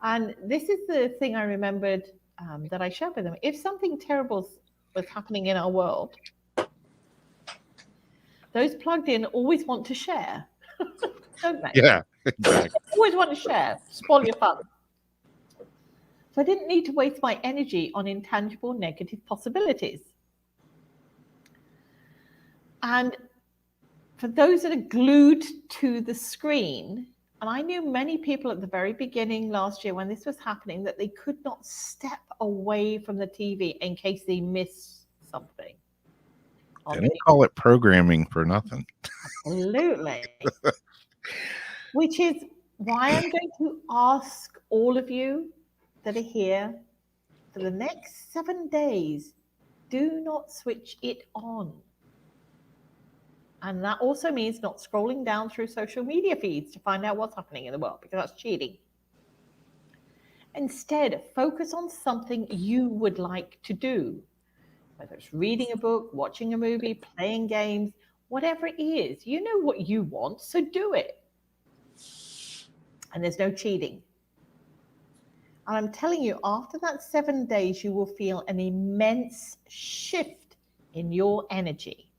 And this is the thing I remembered that I shared with them. If something terrible was happening in our world, those plugged in always want to share, don't they? Yeah, exactly. They always want to share, spoil your fun. So I didn't need to waste my energy on intangible negative possibilities. And for those that are glued to the screen, and I knew many people at the very beginning last year when this was happening that they could not step away from the TV in case they missed something. They don't call it programming for nothing. Absolutely. Which is why I'm going to ask all of you that are here for the next 7 days, do not switch it on. And that also means not scrolling down through social media feeds to find out what's happening in the world, because that's cheating. Instead, focus on something you would like to do, whether it's reading a book, watching a movie, playing games, whatever it is. You know what you want, so do it. And there's no cheating. And I'm telling you, after that 7 days, you will feel an immense shift in your energy.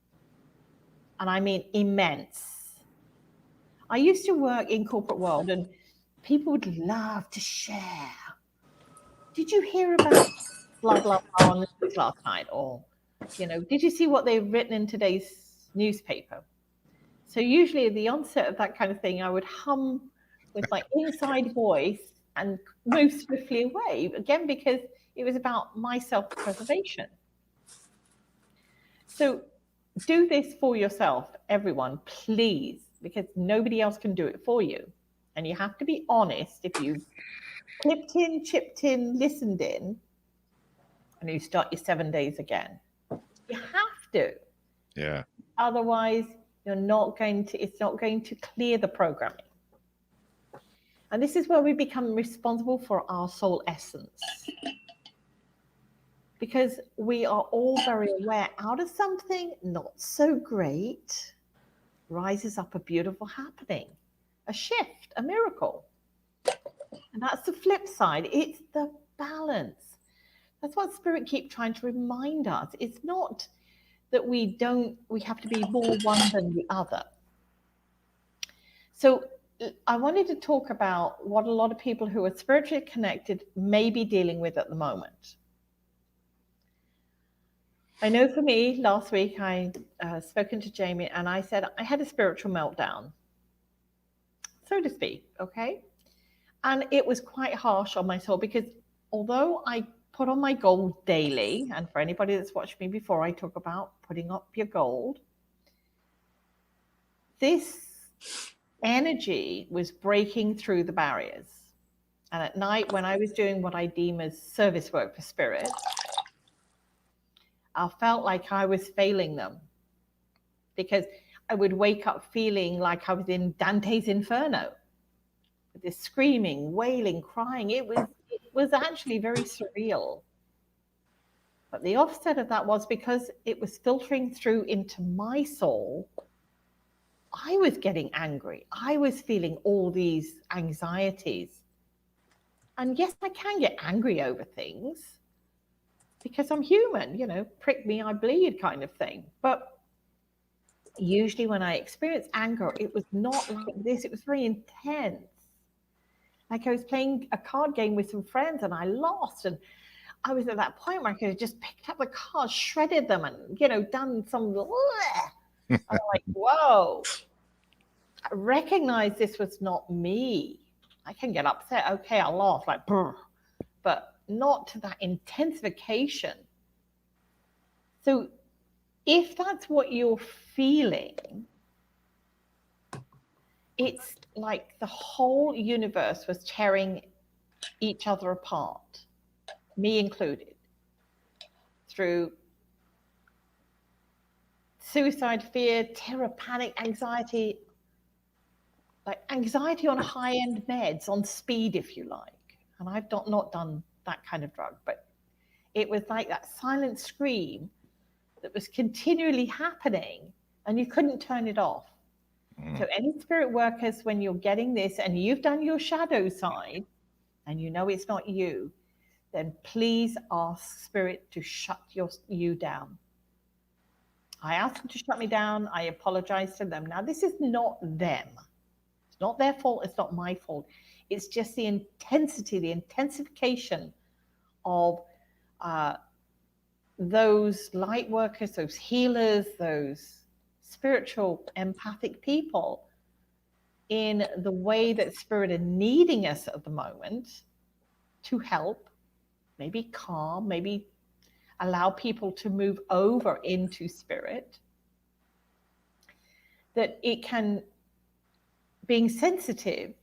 And I mean immense. I used to work in corporate world and people would love to share. Did you hear about blah, blah, blah on the news last night? Or, you know, did you see what they've written in today's newspaper? So usually at the onset of that kind of thing, I would hum with my inside voice and move swiftly away, again, because it was about my self-preservation. So do this for yourself, everyone, please, because nobody else can do it for you. And you have to be honest. If you clipped in, chipped in, listened in, and you start your 7 days again, you have to. Yeah. Otherwise, it's not going to clear the programming. And this is where we become responsible for our soul essence. Because we are all very aware, out of something not so great, rises up a beautiful happening, a shift, a miracle. And that's the flip side. It's the balance. That's what spirit keep trying to remind us. It's not that we have to be more one than the other. So I wanted to talk about what a lot of people who are spiritually connected may be dealing with at the moment. I know for me, last week I spoken to Jamie and I said I had a spiritual meltdown, so to speak, okay? And it was quite harsh on my soul because although I put on my gold daily, and for anybody that's watched me before, I talk about putting up your gold, this energy was breaking through the barriers. And at night, when I was doing what I deem as service work for spirit, I felt like I was failing them because I would wake up feeling like I was in Dante's Inferno, with this screaming, wailing, crying. It was actually very surreal. But the offset of that was because it was filtering through into my soul, I was getting angry. I was feeling all these anxieties. And yes, I can get angry over things because I'm human, prick me, I bleed kind of thing. But usually when I experience anger, it was not like this. It was very intense. Like I was playing a card game with some friends and I lost. And I was at that point where I could have just picked up the cards, shredded them and, done some, I'm like, whoa. I recognized this was not me. I can get upset. Okay, I laugh like, brr, but not to that intensification. So if that's what you're feeling, it's like the whole universe was tearing each other apart, me included, through suicide fear, terror, panic, anxiety, like anxiety on high-end meds, on speed, if you like. And I've not done that kind of drug, but it was like that silent scream that was continually happening and you couldn't turn it off. So any spirit workers, when you're getting this and you've done your shadow side and you know it's not you, then please ask spirit to shut you down. I asked them to shut me down. I apologize to them. Now, this is not them. It's not their fault. It's not my fault. It's just the intensity, the intensification of those light workers, those healers, those spiritual empathic people in the way that spirit are needing us at the moment to help, maybe calm, maybe allow people to move over into spirit, that it can, being sensitive,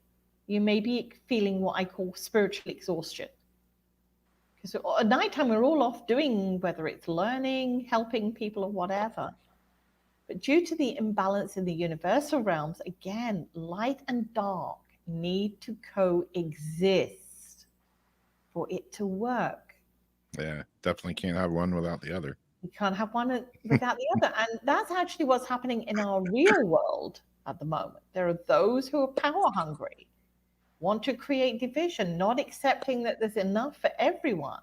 you may be feeling what I call spiritual exhaustion. Because at nighttime, we're all off doing, whether it's learning, helping people or whatever. But due to the imbalance in the universal realms, again, light and dark need to coexist for it to work. Yeah, definitely can't have one without the other. You can't have one without the other. And that's actually what's happening in our real world at the moment. There are those who are power hungry, want to create division, not accepting that there's enough for everyone.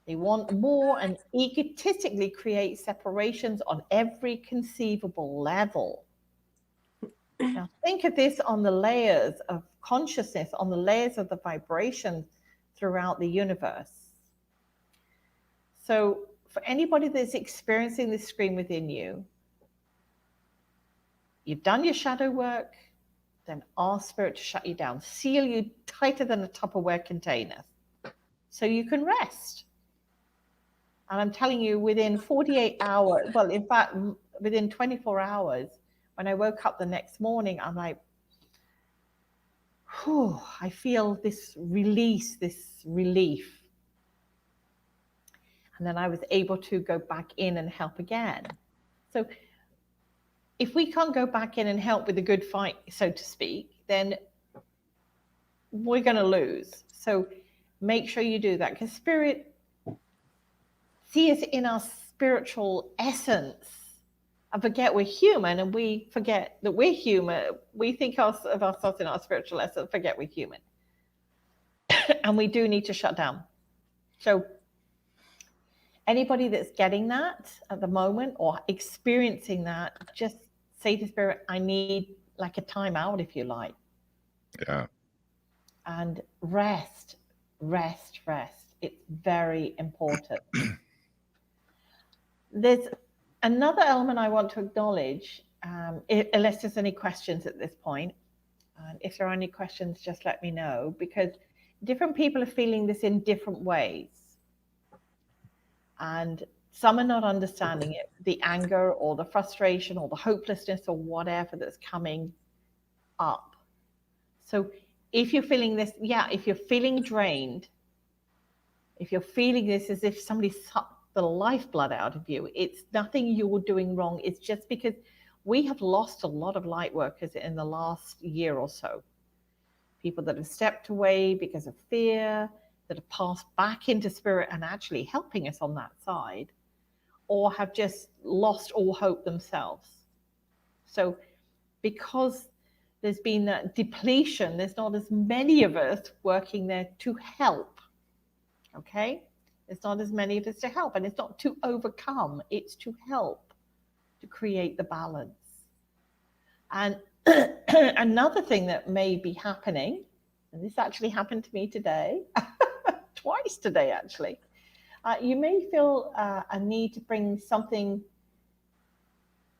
They want more and egotistically create separations on every conceivable level. Now, think of this on the layers of consciousness, on the layers of the vibration throughout the universe. So for anybody that's experiencing this scream within you, you've done your shadow work, then ask spirit to shut you down, seal you tighter than a Tupperware container so you can rest. And I'm telling you, within 48 hours, well, in fact, within 24 hours, when I woke up the next morning, I'm like, whew, I feel this release, this relief. And then I was able to go back in and help again. So if we can't go back in and help with a good fight, so to speak, then we're going to lose. So make sure you do that, because spirit sees us in our spiritual essence and forget we're human, and we forget that we're human. We think of ourselves in our spiritual essence, forget we're human. and we do need to shut down. So anybody that's getting that at the moment or experiencing that, just say to Spirit, I need like a timeout, if you like. Yeah. And rest. It's very important. There's another element I want to acknowledge, unless there's any questions at this point. If there are any questions, just let me know, because different people are feeling this in different ways. And some are not understanding it, the anger or the frustration or the hopelessness or whatever that's coming up. So if you're feeling this, if you're feeling drained, if you're feeling this as if somebody sucked the lifeblood out of you, it's nothing you're doing wrong. It's just because we have lost a lot of light workers in the last year or so. People that have stepped away because of fear, that have passed back into spirit and actually helping us on that side, or have just lost all hope themselves. So because there's been that depletion, there's not as many of us working there to help. Okay? There's not as many of us to help, and it's not to overcome, it's to help, to create the balance. And another thing that may be happening, and this actually happened to me today, twice today actually, you may feel a need to bring something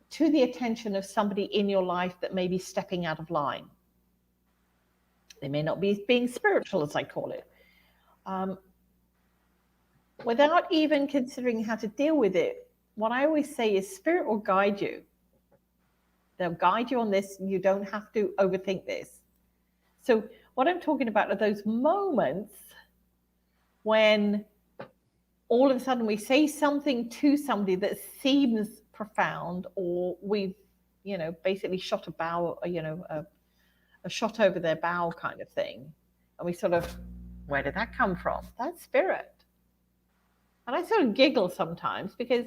to the attention of somebody in your life that may be stepping out of line. They may not be being spiritual, as I call it. Without even considering how to deal with it, what I always say is spirit will guide you. They'll guide you on this. You don't have to overthink this. So what I'm talking about are those moments when all of a sudden we say something to somebody that seems profound, or we've, basically shot a bow, a shot over their bow kind of thing. And we sort of, where did that come from? That's spirit. And I sort of giggle sometimes because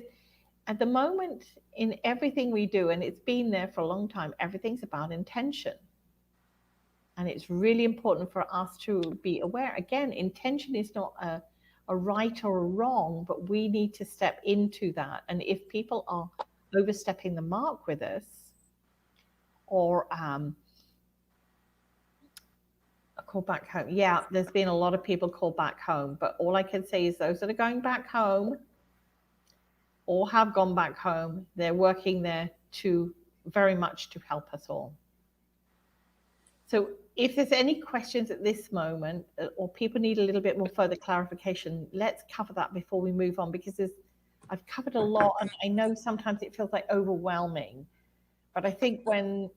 at the moment in everything we do, and it's been there for a long time, everything's about intention. And it's really important for us to be aware. Again, intention is not a right or a wrong, but we need to step into that. And if people are overstepping the mark with us, or call back home. Yeah, there's been a lot of people call back home, but all I can say is those that are going back home or have gone back home, they're working there to very much to help us all. So if there's any questions at this moment, or people need a little bit more further clarification, let's cover that before we move on, because I've covered a lot, and I know sometimes it feels like overwhelming, but I think when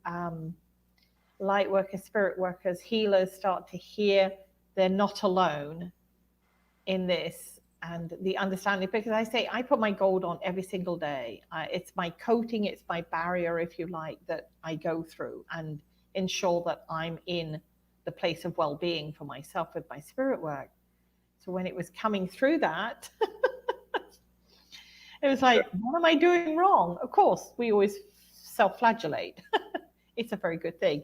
light workers, spirit workers, healers start to hear they're not alone in this, and the understanding, because I say I put my gold on every single day. It's my coating, it's my barrier, if you like, that I go through and ensure that I'm in the place of well-being for myself with my spirit work. So when it was coming through that, it was like, what am I doing wrong? Of course, we always self-flagellate. It's a very good thing.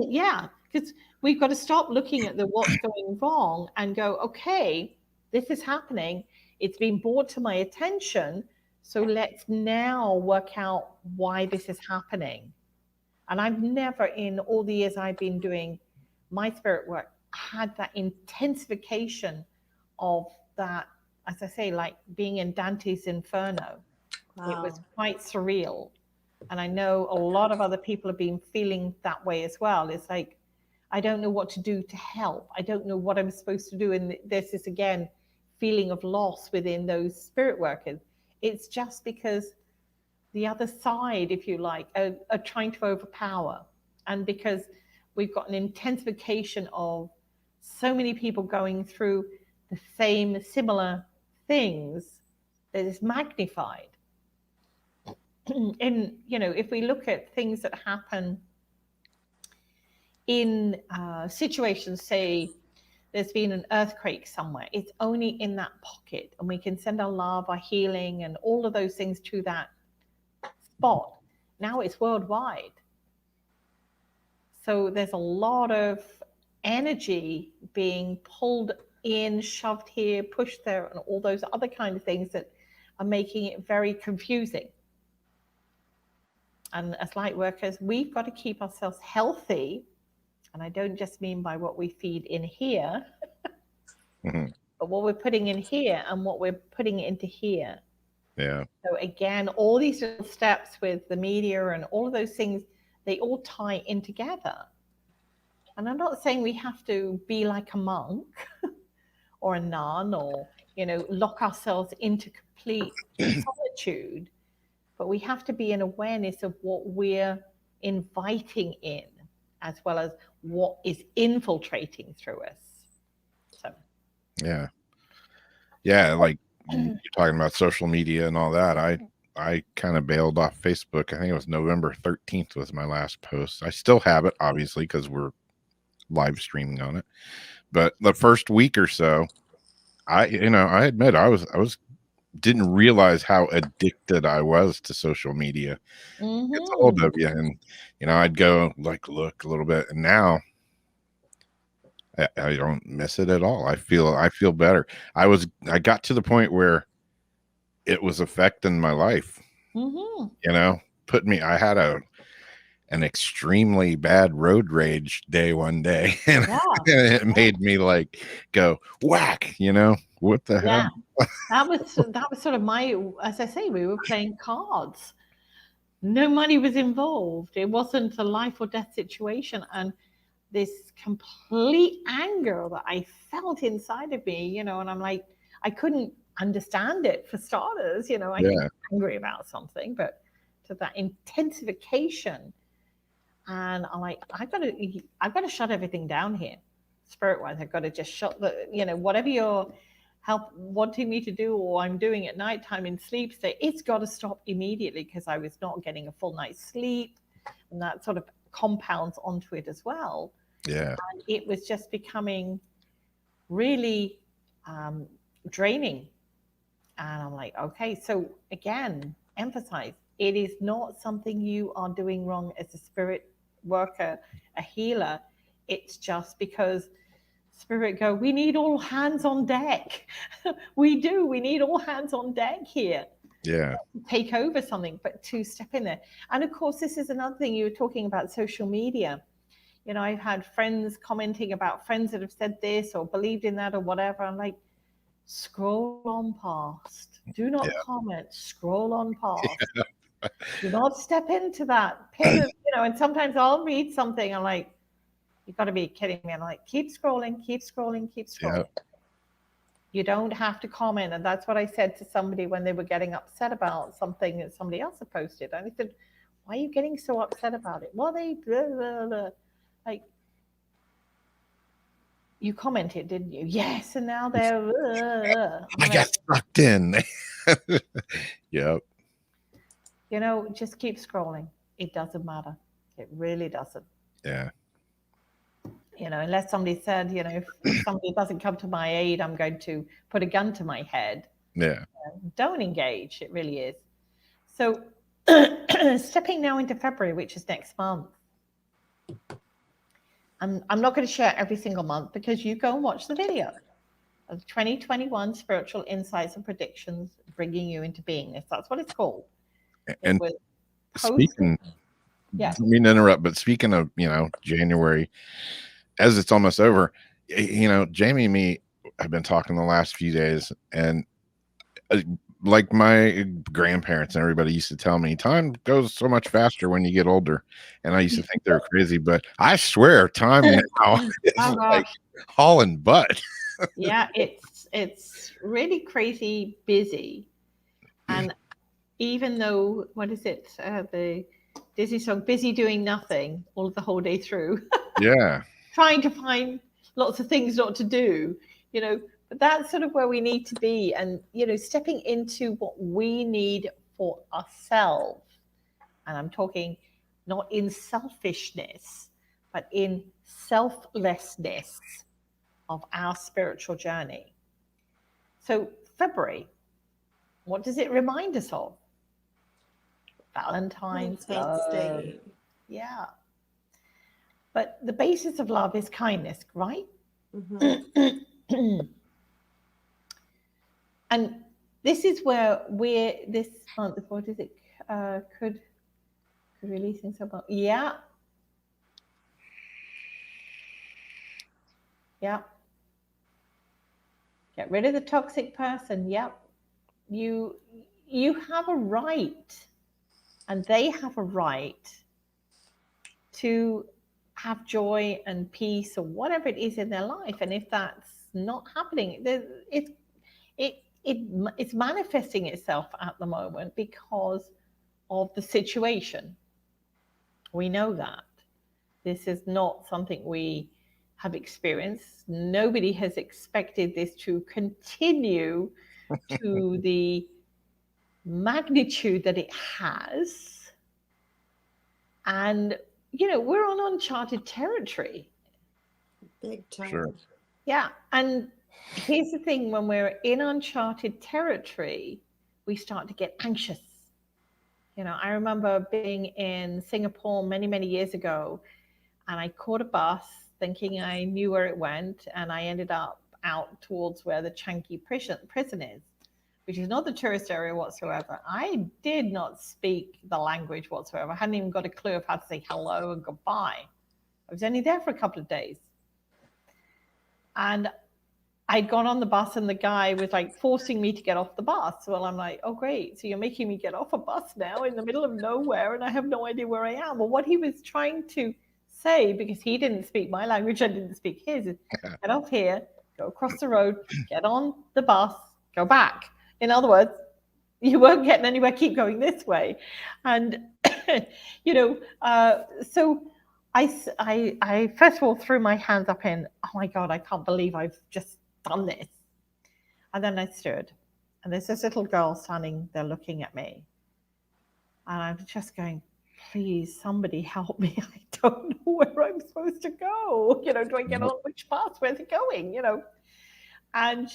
Yeah, because we've got to stop looking at what's going wrong and go, okay, this is happening. It's been brought to my attention. So let's now work out why this is happening. And I've never, in all the years I've been doing my spirit work, had that intensification of that, as I say, like being in Dante's Inferno. Wow. It was quite surreal. And I know a lot of other people have been feeling that way as well. It's like, I don't know what to do to help. I don't know what I'm supposed to do. And there's this, again, feeling of loss within those spirit workers. It's just because the other side, if you like, are trying to overpower. And because we've got an intensification of so many people going through the same, similar things, that is magnified. And, if we look at things that happen in situations, say there's been an earthquake somewhere, it's only in that pocket, and we can send our love, our healing, and all of those things to that spot. Now it's worldwide. So there's a lot of energy being pulled in, shoved here, pushed there, and all those other kind of things that are making it very confusing. And as light workers, we've got to keep ourselves healthy. And I don't just mean by what we feed in here, but what we're putting in here and what we're putting into here. Yeah. So again, all these little steps with the media and all of those things, they all tie in together. And I'm not saying we have to be like a monk or a nun or, lock ourselves into complete solitude, but we have to be in awareness of what we're inviting in, as well as what is infiltrating through us. So, yeah, like you're talking about social media and all that. I kind of bailed off Facebook. I think it was November 13th was my last post. I still have it, obviously, because we're live streaming on it. But the first week or so, I admit I didn't realize how addicted I was to social media. It's a hold of you, and I'd go look a little bit, and now I don't miss it at all. I feel better. I got to the point where it was affecting my life. Put me. I had an extremely bad road rage day one day, and it made me like go whack. What the hell? That was sort of as I say, we were playing cards. No money was involved. It wasn't a life or death situation, and this complete anger that I felt inside of me, and I'm like, I couldn't understand it for starters. I get angry about something, but to that intensification, and I'm like, I've got to shut everything down here, spirit-wise. I've got to just shut whatever you're wanting me to do or I'm doing at nighttime in sleep state, it's got to stop immediately, because I was not getting a full night's sleep, and that sort of compounds onto it as well. Yeah. And it was just becoming really draining. And I'm like, okay, so again, emphasize, it is not something you are doing wrong as a spirit worker, a healer. It's just because spirit go, we need all hands on deck. We need all hands on deck here. Yeah. Take over something, but to step in there. And of course, this is another thing you were talking about, social media. I've had friends commenting about friends that have said this or believed in that or whatever. I'm like, scroll on past. Do not comment. Scroll on past. Do not step into that pit of, and sometimes I'll read something. I'm like, you've got to be kidding me. I'm like, keep scrolling, keep scrolling, keep scrolling. Yep. You don't have to comment. And that's what I said to somebody when they were getting upset about something that somebody else had posted. And I said, why are you getting so upset about it? Well, they blah, blah, blah. Like, you commented, didn't you? Yes. And now they're I got sucked in. Yep. Just keep scrolling. It doesn't matter. It really doesn't. Yeah. Unless somebody said, if somebody doesn't come to my aid, I'm going to put a gun to my head. Yeah. Don't engage. It really is. So stepping now into February, which is next month. I'm not going to share every single month, because you go and watch the video of 2021 Spiritual Insights and Predictions, bringing you into beingness. That's what it's called. And speaking, I mean to interrupt, but speaking of, January, as it's almost over, Jamie and me have been talking the last few days, and like my grandparents and everybody used to tell me, time goes so much faster when you get older. And I used to think they were crazy, but I swear time now is like hauling butt. Yeah, it's really crazy busy. And even though, what is it? The Disney song, busy doing nothing all the whole day through. Yeah. Trying to find lots of things not to do, but that's sort of where we need to be. And, stepping into what we need for ourselves. And I'm talking not in selfishness, but in selflessness of our spiritual journey. So February, what does it remind us of? Valentine's Day. Yeah. But the basis of love is kindness, right? Mm-hmm. And this is where we're this month. What is it? Could releasing someone? Yeah. Get rid of the toxic person. Yep. You have a right, and they have a right to have joy and peace or whatever it is in their life. And if that's not happening, it's manifesting itself at the moment because of the situation. We know that. This is not something we have experienced. Nobody has expected this to continue to the magnitude that it has. And, we're on uncharted territory. Big time. Sure. Yeah. And here's the thing, when we're in uncharted territory, we start to get anxious. I remember being in Singapore many, many years ago, and I caught a bus thinking I knew where it went, and I ended up out towards where the Changi prison is, which is not the tourist area whatsoever. I did not speak the language whatsoever. I hadn't even got a clue of how to say hello and goodbye. I was only there for a couple of days. And I'd gone on the bus and the guy was like forcing me to get off the bus. Well, I'm like, oh, great. So you're making me get off a bus now in the middle of nowhere and I have no idea where I am. Well, what he was trying to say, because he didn't speak my language, I didn't speak his, is get off here, go across the road, get on the bus, go back. In other words, you weren't getting anywhere, keep going this way. And, so I first of all threw my hands up in, oh my God, I can't believe I've just done this. And then I stood, and there's this little girl standing there looking at me. And I'm just going, please, somebody help me. I don't know where I'm supposed to go. Do I get on which bus? Where's it going? And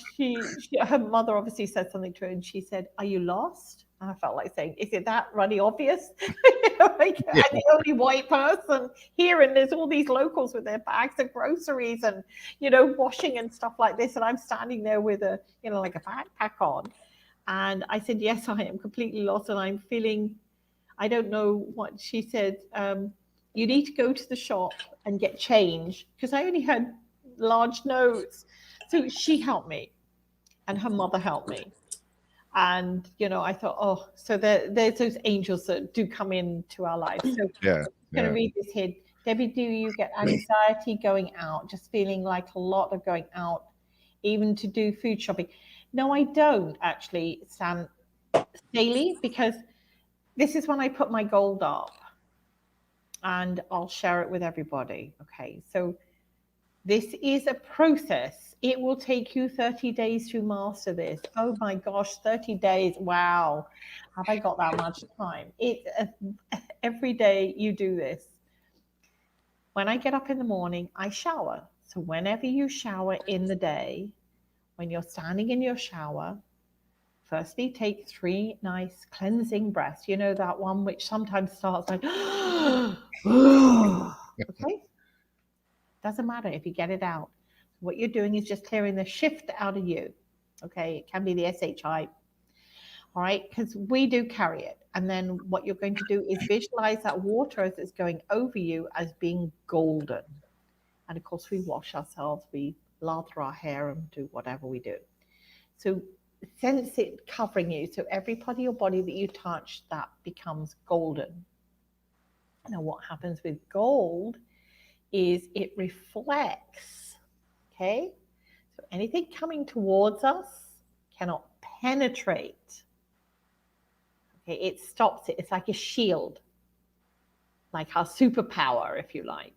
her mother obviously said something to her, and she said, are you lost? And I felt like saying, is it that really obvious? I'm the only white person here, and there's all these locals with their bags of groceries and, washing and stuff like this. And I'm standing there with a, like a backpack on. And I said, yes, I am completely lost. And I'm feeling, I don't know what she said. You need to go to the shop and get change, because I only had large notes. So she helped me, and her mother helped me. And, I thought, oh, so there's those angels that do come into our lives. So I'm going to read this here. Debbie, do you get anxiety going out, just feeling like a lot of going out, even to do food shopping? No, I don't actually, Sam, Staley, because this is when I put my gold up, and I'll share it with everybody. Okay, so this is a process. It will take you 30 days to master this. Oh my gosh, 30 days. Wow. Have I got that much time? Every day you do this. When I get up in the morning, I shower. So whenever you shower in the day, when you're standing in your shower, firstly, take 3 nice cleansing breaths. That one which sometimes starts like, okay? Doesn't matter if you get it out. What you're doing is just clearing the shift out of you. Okay, it can be the SHI. All right, because we do carry it. And then what you're going to do is visualize that water as it's going over you as being golden. And of course, we wash ourselves, we lather our hair and do whatever we do. So sense it covering you. So every part of your body that you touch, that becomes golden. Now, what happens with gold is it reflects, okay? So anything coming towards us cannot penetrate. Okay, it stops it. It's like a shield, like our superpower, if you like.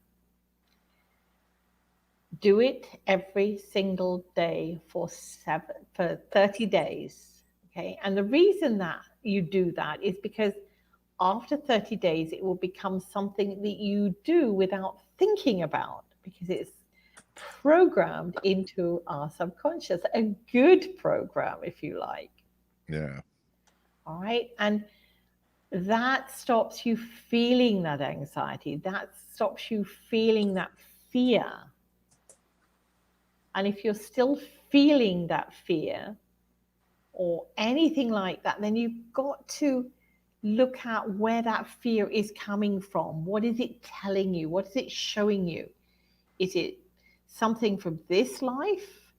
Do it every single day for 30 days, okay? And the reason that you do that is because after 30 days, it will become something that you do without thinking about, because it's programmed into our subconscious, a good program, if you like. Yeah. All right. And that stops you feeling that anxiety. That stops you feeling that fear. And if you're still feeling that fear or anything like that, then you've got to look at where that fear is coming from. What is it telling you? What is it showing you? Is it something from this life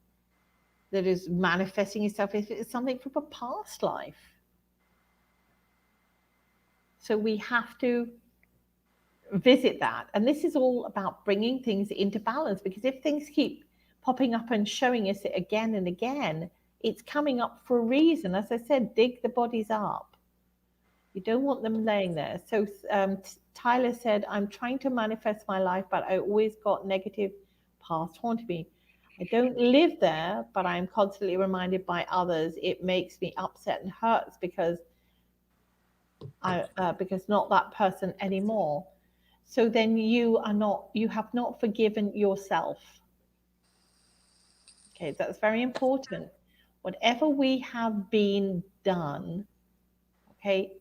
that is manifesting itself? Is it something from a past life? So we have to visit that. And this is all about bringing things into balance, because if things keep popping up and showing us it again and again, it's coming up for a reason. As I said, dig the bodies up. You don't want them laying there. So Tyler said, I'm trying to manifest my life, but I always got negative past haunting me. I don't live there, but I'm constantly reminded by others. It makes me upset and hurts because not that person anymore. So then you have not forgiven yourself. Okay, that's very important. Whatever we have been done, okay,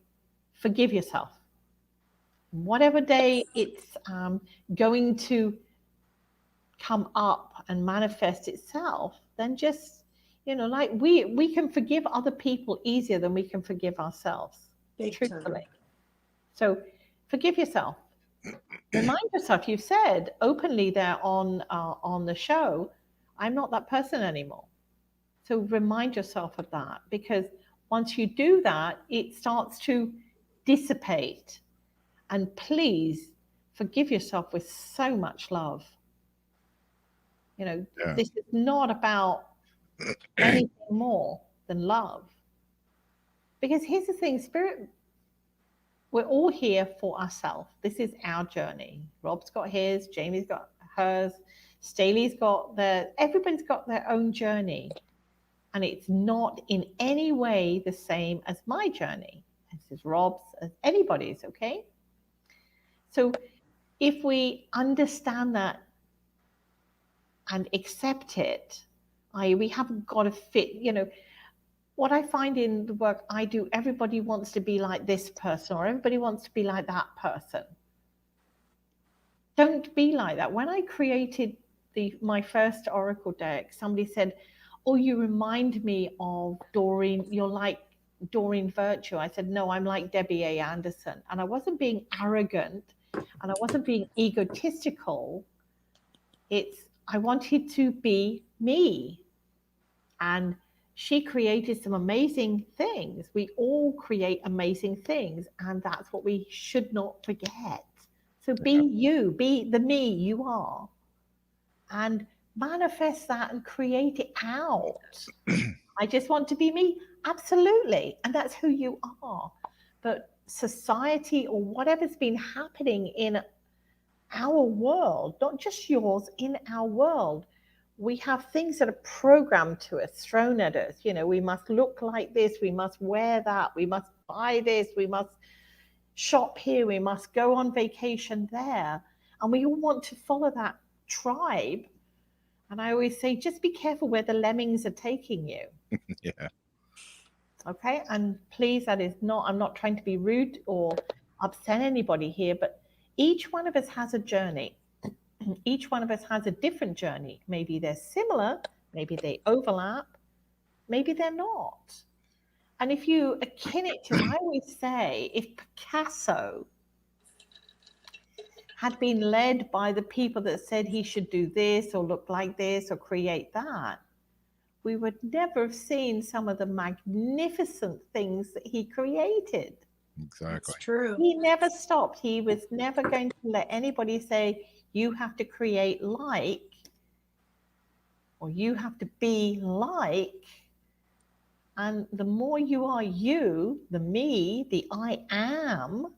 forgive yourself. Whatever day it's going to come up and manifest itself, then just, like we can forgive other people easier than we can forgive ourselves. Big truthfully. time. So forgive yourself. Remind yourself, you've said openly there on the show, I'm not that person anymore. So remind yourself of that, because once you do that, it starts to dissipate. And please forgive yourself with so much love. This is not about anything more than love. Because here's the thing, Spirit, we're all here for ourselves. This is our journey. Rob's got his, Jamie's got hers, Staley's got everybody's got their own journey. And it's not in any way the same as my journey. This is Rob's, as anybody's, okay? So if we understand that and accept it, we haven't got to fit, what I find in the work I do, everybody wants to be like this person or everybody wants to be like that person. Don't be like that. When I created my first Oracle deck, somebody said, oh, you remind me of Doreen, you're like Doreen Virtue. I said, no, I'm like Debbie A. Anderson. And I wasn't being arrogant and I wasn't being egotistical. I wanted to be me. And she created some amazing things. We all create amazing things. And that's what we should not forget. So be you, be the me you are. And manifest that and create it out. I just want to be me. Absolutely. And that's who you are. But society or whatever's been happening in our world, not just yours, in our world, we have things that are programmed to us, thrown at us. We must look like this, we must wear that, we must buy this, we must shop here, we must go on vacation there. And we all want to follow that tribe. And I always say, just be careful where the lemmings are taking you. Yeah. Okay. And please, I'm not trying to be rude or upset anybody here, but each one of us has a journey. Each one of us has a different journey. Maybe they're similar, maybe they overlap, maybe they're not. And if you akin it to, I always say, if Picasso had been led by the people that said he should do this or look like this or create that, we would never have seen some of the magnificent things that he created. Exactly. That's true. He never stopped. He was never going to let anybody say, you have to create like, or you have to be like. And the more you are you, the me, the I am,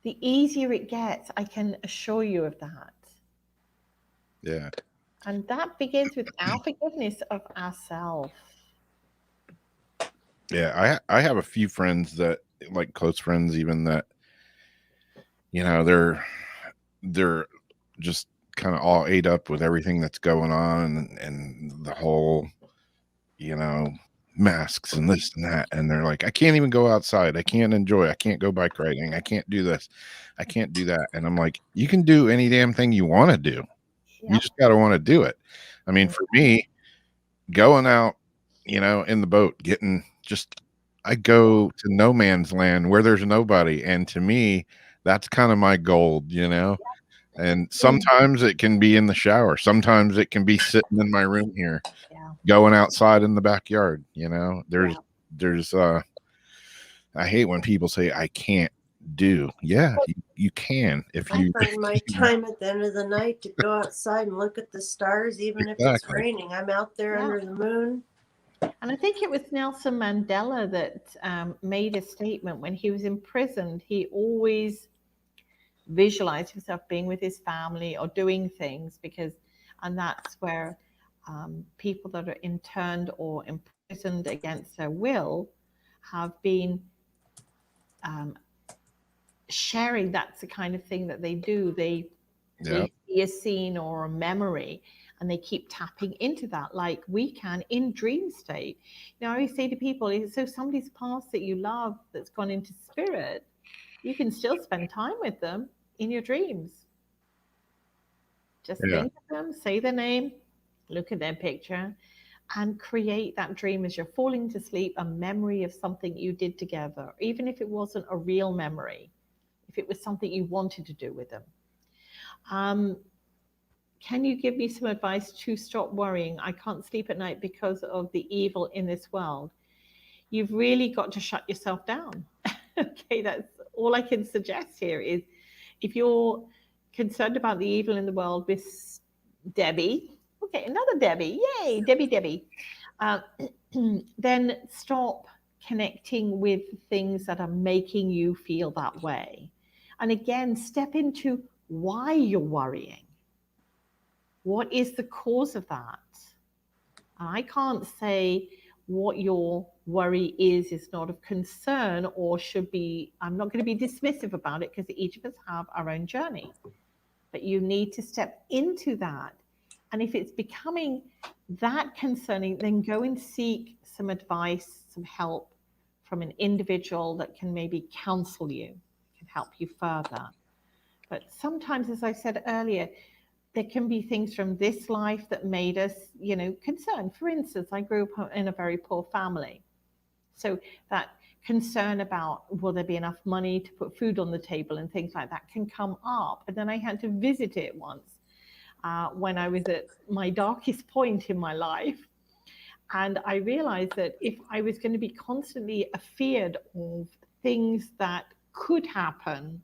the easier it gets. I can assure you of that. Yeah. And that begins with our forgiveness of ourselves. Yeah. I have a few friends that, like close friends, even that, they're just kind of all ate up with everything that's going on and the whole, masks and this and that, and they're like, I can't even go outside, I can't enjoy, I can't go bike riding, I can't do this, I can't do that. And I'm like, you can do any damn thing you want to do. You Yep. just got to want to do it. I mean, for me, going out, in the boat, I go to no man's land where there's nobody, and to me, that's kind of my gold. And sometimes it can be in the shower, sometimes it can be sitting in my room here, going outside in the backyard. There's I hate when people say I can't do. Yeah, you can if you I find my time at the end of the night to go outside and look at the stars, even if it's raining. I'm out there under the moon. And I think it was Nelson Mandela that made a statement when he was imprisoned. He always visualized himself being with his family or doing things, and that's where people that are interned or imprisoned against their will have been sharing. That's the kind of thing that they do. They see a scene or a memory, and they keep tapping into that, like we can in dream state. I always say to people, so somebody's past that you love that's gone into spirit, you can still spend time with them in your dreams. Just think of them, say their name, look at their picture, and create that dream as you're falling to sleep, a memory of something you did together, even if it wasn't a real memory, if it was something you wanted to do with them. Can you give me some advice to stop worrying? I can't sleep at night because of the evil in this world. You've really got to shut yourself down. Okay, that's all I can suggest here is, if you're concerned about the evil in the world, Miss Debbie, okay, another Debbie, yay, Debbie, then stop connecting with things that are making you feel that way. And again, step into why you're worrying. What is the cause of that? I can't say what your worry is not of concern or should be. I'm not going to be dismissive about it, because each of us have our own journey. But you need to step into that. And if it's becoming that concerning, then go and seek some advice, some help from an individual that can maybe counsel you, can help you further. But sometimes, as I said earlier, there can be things from this life that made us, concerned. For instance, I grew up in a very poor family. So that concern about, will there be enough money to put food on the table and things like that can come up. And then I had to visit it once when I was at my darkest point in my life. And I realized that if I was going to be constantly afeared of things that could happen,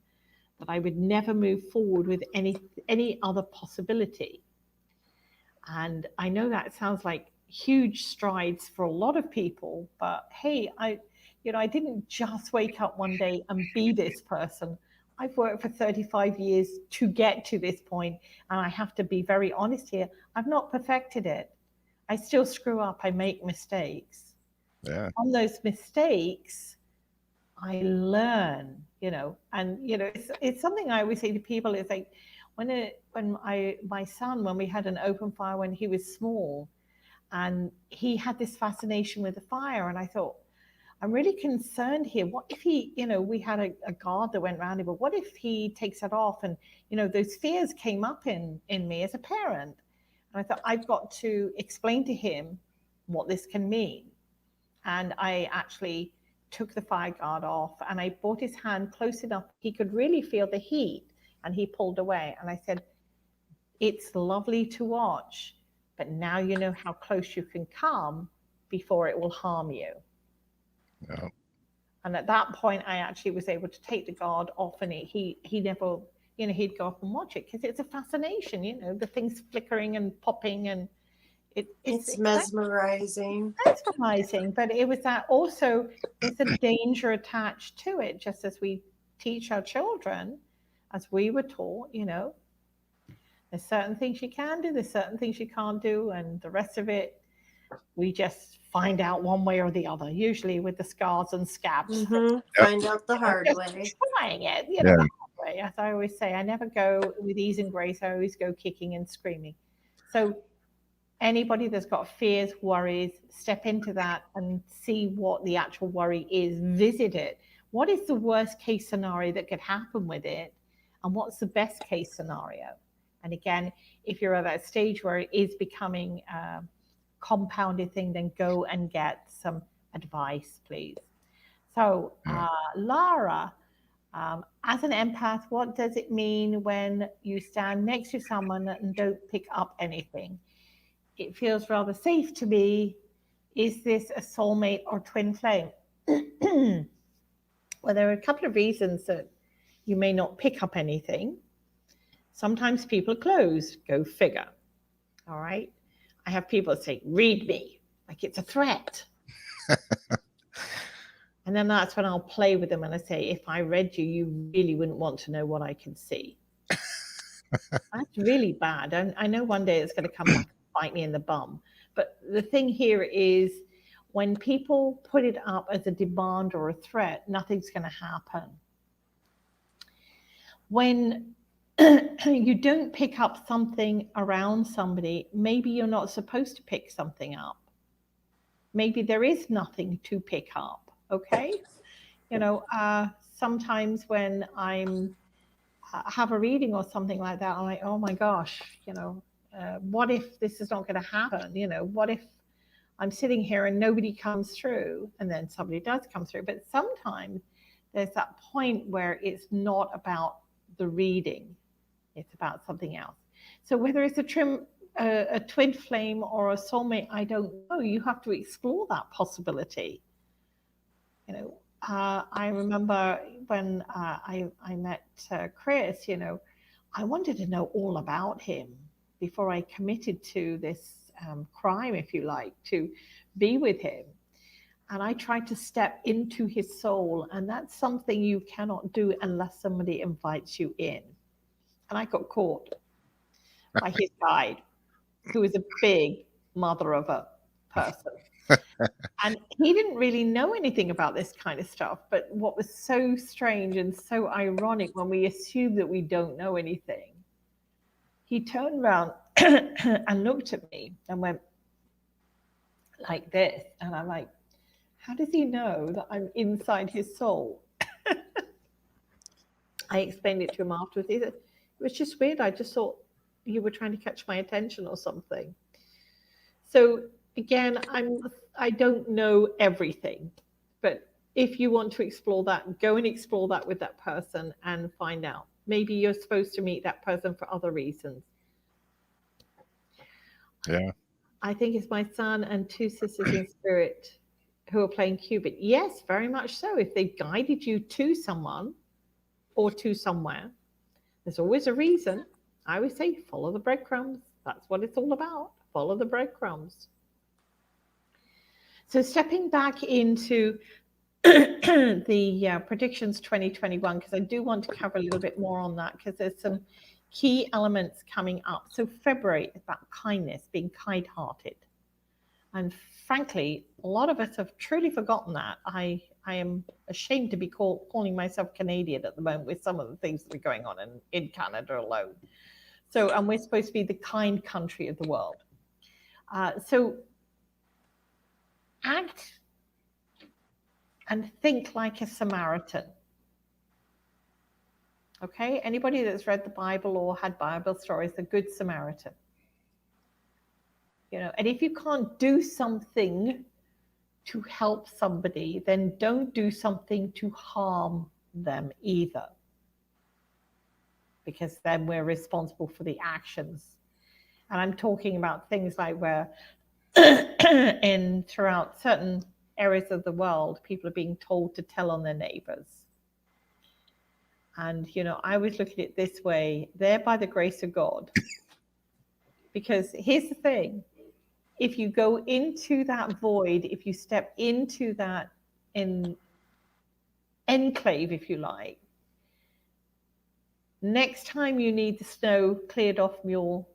that I would never move forward with any other possibility. And I know that sounds like huge strides for a lot of people, but hey, I didn't just wake up one day and be this person. I've worked for 35 years to get to this point, and I have to be very honest here. I've not perfected it. I still screw up. I make mistakes. Yeah. On those mistakes, I learn, and it's something I always say to people. It's like my son, when we had an open fire when he was small, and he had this fascination with the fire, and I thought, I'm really concerned here. What if he, we had a guard that went around him, but what if he takes it off? And those fears came up in me as a parent, and I thought, I've got to explain to him what this can mean. And I actually took the fire guard off, and I brought his hand close enough he could really feel the heat, and he pulled away. And I said, it's lovely to watch, but now you know how close you can come before it will harm you. Yeah. And at that point, I actually was able to take the guard off, and he never, he'd go up and watch it, because it's a fascination, the things flickering and popping, and it's mesmerizing. Mesmerizing, but it was that also there's a danger attached to it, just as we teach our children, as we were taught, there's certain things you can do, there's certain things you can't do, and the rest of it, we just find out one way or the other, usually with the scars and scabs. Mm-hmm. Yep. Find out the hard way. Trying it, the hard way. As I always say, I never go with ease and grace, I always go kicking and screaming. So anybody that's got fears, worries, step into that and see what the actual worry is, visit it. What is the worst case scenario that could happen with it? And what's the best case scenario? And again, if you're at that stage where it is becoming a compounded thing, then go and get some advice, please. So, Lara, as an empath, what does it mean when you stand next to someone and don't pick up anything? It feels rather safe to me. Is this a soulmate or twin flame? Well, there are a couple of reasons that you may not pick up anything. Sometimes people are closed, go figure. All right. I have people say, read me, like it's a threat. And then that's when I'll play with them and I say, if I read you, you really wouldn't want to know what I can see. That's really bad. And I know one day it's going to come back and bite me in the bum. But the thing here is when people put it up as a demand or a threat, nothing's going to happen. When you don't pick up something around somebody, maybe you're not supposed to pick something up. Maybe there is nothing to pick up. Okay, sometimes when I'm have a reading or something like that, I'm like, oh my gosh, what if this is not going to happen? What if I'm sitting here and nobody comes through, and then somebody does come through? But sometimes there's that point where it's not about the reading, it's about something else. So whether it's a twin flame or a soulmate, I don't know. You have to explore that possibility. I remember when I met Chris, I wanted to know all about him before I committed to this crime, if you like, to be with him. And I tried to step into his soul, and that's something you cannot do unless somebody invites you in. And I got caught by his guide, who is a big mother of a person. And he didn't really know anything about this kind of stuff. But what was so strange and so ironic, when we assume that we don't know anything, he turned around and looked at me and went like this. And I'm like, how does he know that I'm inside his soul? I explained it to him afterwards. He said, it was just weird. I just thought you were trying to catch my attention or something. So again, I don't know everything, but if you want to explore that, go and explore that with that person and find out. Maybe you're supposed to meet that person for other reasons. Yeah. I think it's my son and two sisters in spirit who are playing Cupid. Yes, very much so. If they've guided you to someone or to somewhere, there's always a reason. I always say, follow the breadcrumbs. That's what it's all about. Follow the breadcrumbs. So stepping back into the predictions 2021, because I do want to cover a little bit more on that, because there's some key elements coming up. So February is about kindness, being kind-hearted. And frankly, a lot of us have truly forgotten that. I am ashamed to be calling myself Canadian at the moment with some of the things that are going on in Canada alone. So, and we're supposed to be the kind country of the world. So act and think like a Samaritan. Okay, anybody that's read the Bible or had Bible stories, a good Samaritan. And if you can't do something to help somebody, then don't do something to harm them either. Because then we're responsible for the actions. And I'm talking about things like where throughout certain areas of the world, people are being told to tell on their neighbors. And, I always look at it this way, they're by the grace of God. Because here's the thing, if you go into that void, if you step into that enclave, if you like, next time you need the snow cleared off your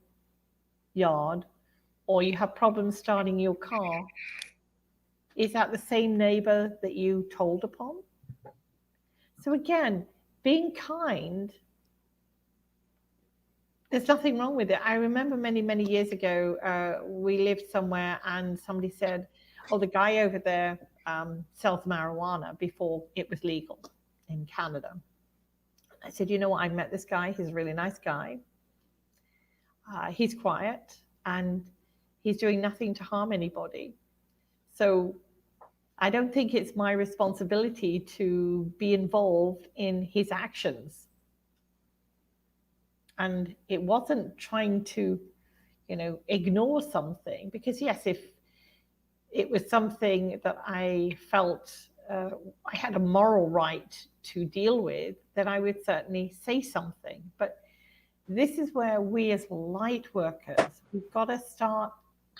yard, or you have problems starting your car, is that the same neighbor that you told upon? So again, being kind There's nothing wrong with it. I remember many, many years ago, we lived somewhere and somebody said, oh, the guy over there sells marijuana before it was legal in Canada. I said, you know what? I met this guy. He's a really nice guy. He's quiet and he's doing nothing to harm anybody. So I don't think it's my responsibility to be involved in his actions. And it wasn't trying to, ignore something, because yes, if it was something that I felt I had a moral right to deal with, then I would certainly say something. But this is where we as light workers, we've got to start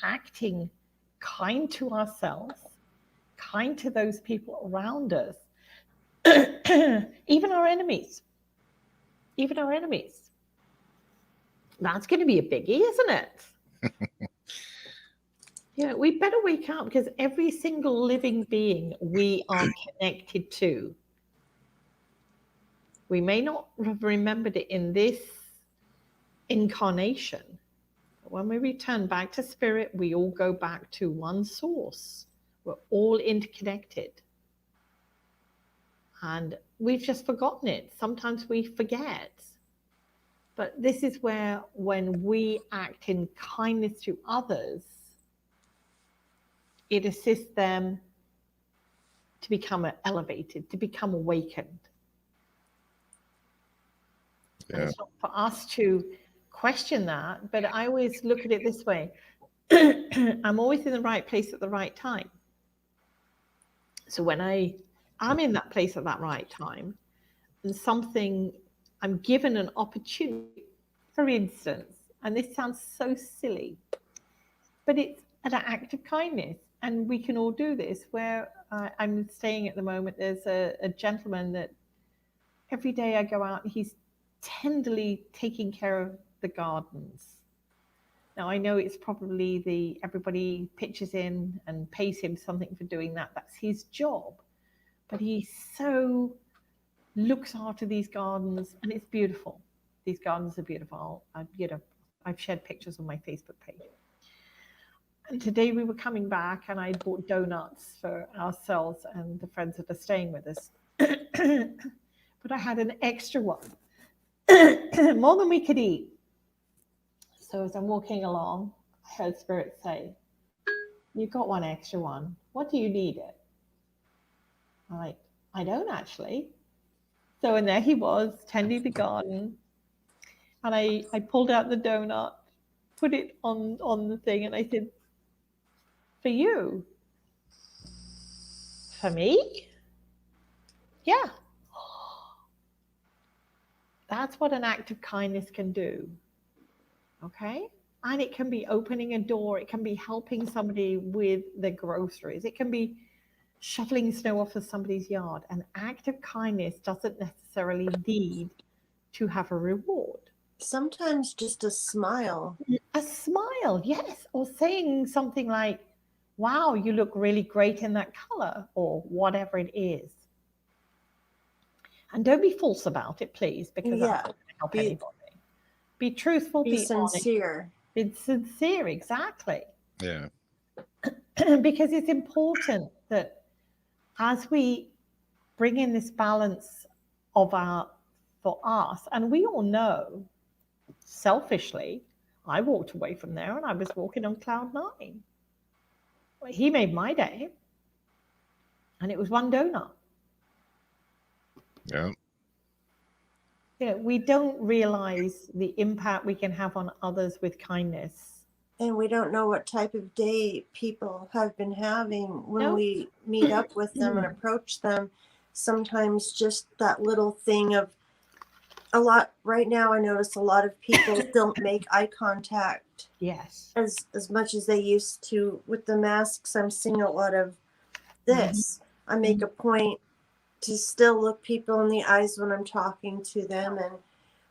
acting kind to ourselves, kind to those people around us, even our enemies. That's going to be a biggie, isn't it? We better wake up, because every single living being we are connected to. We may not have remembered it in this incarnation, but when we return back to spirit, we all go back to one source. We're all interconnected. And we've just forgotten it. Sometimes we forget. But this is where, when we act in kindness to others, it assists them to become elevated, to become awakened. Yeah. And it's not for us to question that, but I always look at it this way. I'm always in the right place at the right time. So when I'm in that place at that right time, and I'm given an opportunity, for instance, and this sounds so silly, but it's an act of kindness. And we can all do this, where I'm staying at the moment. There's a gentleman that every day I go out and he's tenderly taking care of the gardens. Now, I know it's probably everybody pitches in and pays him something for doing that. That's his job. But he so looks after these gardens, and it's beautiful. These gardens are beautiful. I've shared pictures on my Facebook page. And today we were coming back, and I bought donuts for ourselves and the friends that are staying with us. But I had an extra one, more than we could eat. So as I'm walking along, I heard Spirit say, "You've got one extra one. What do you need it?" I'm like, "I don't actually." So and there he was, tending the garden. And I pulled out the donut, put it on the thing, and I said, "For you." "For me?" "Yeah." That's what an act of kindness can do. Okay? And it can be opening a door. It can be helping somebody with their groceries. It can be shoveling snow off of somebody's yard. An act of kindness doesn't necessarily need to have a reward. Sometimes just a smile. A smile, yes. Or saying something like, "Wow, you look really great in that color," or whatever it is. And don't be false about it, please, because that's not going to help anybody. Be truthful, be sincere. Honest. Be sincere, exactly. Yeah. Because it's important that as we bring in this balance for us, and we all know, selfishly, I walked away from there and I was walking on cloud 9. He made my day, and it was one donut. Yeah. We don't realize the impact we can have on others with kindness. And we don't know what type of day people have been having when we meet up with them and approach them. Sometimes just that little thing of right now, I notice a lot of people don't make eye contact. Yes. As much as they used to. With the masks, I'm seeing a lot of this. I make a point to still look people in the eyes when I'm talking to them. And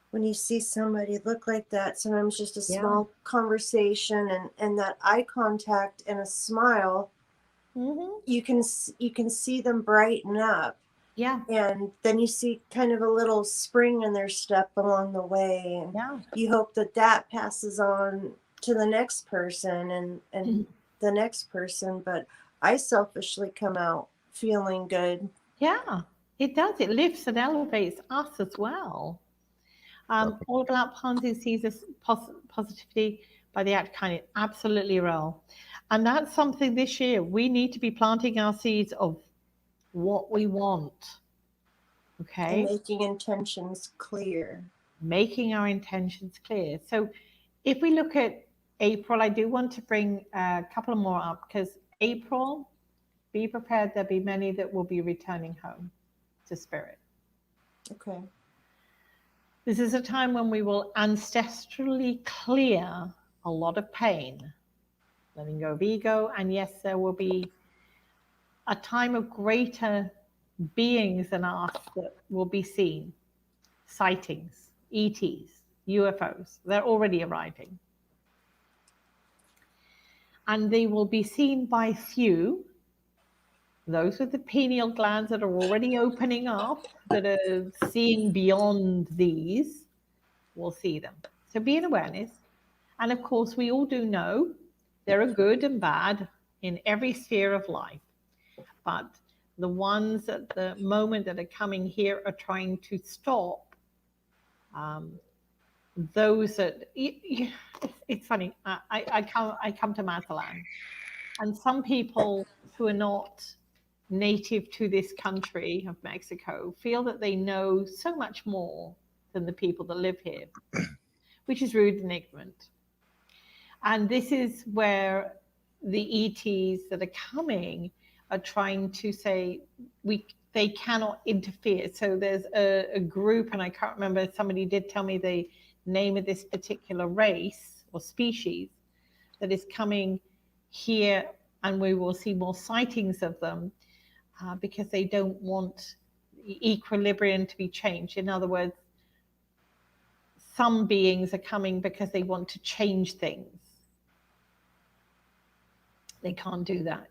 when you see somebody look like that, sometimes just a small conversation and that eye contact and a smile, you can see them brighten up. Yeah. And then you see kind of a little spring in their step along the way. And Yeah. you hope that that passes on to the next person and the next person. But I selfishly come out feeling good. Yeah, it does. It lifts and elevates us as well. All about planting seeds of positivity by the act kind. Absolutely real. And that's something this year we need to be planting our seeds of what we want. Okay. And making intentions clear. Making our intentions clear. So if we look at April, I do want to bring a couple more up because April, be prepared, there'll be many that will be returning home to spirit. Okay. This is a time when we will ancestrally clear a lot of pain, letting go of ego, and yes, there will be a time of greater beings than us that will be seen. Sightings, ETs, UFOs, they're already arriving. And they will be seen by few. Those with the pineal glands that are already opening up, that are seeing beyond these, will see them. So be in awareness. And of course, we all do know there are good and bad in every sphere of life. But the ones at the moment that are coming here are trying to stop those that, it's funny, I come to Mazatlan, and some people who are not native to this country of Mexico feel that they know so much more than the people that live here, which is rude and ignorant. And this is where the ETs that are coming are trying to say they cannot interfere. So there's a group, and I can't remember, somebody did tell me the name of this particular race or species that is coming here, and we will see more sightings of them because they don't want equilibrium to be changed. In other words, some beings are coming because they want to change things. They can't do that.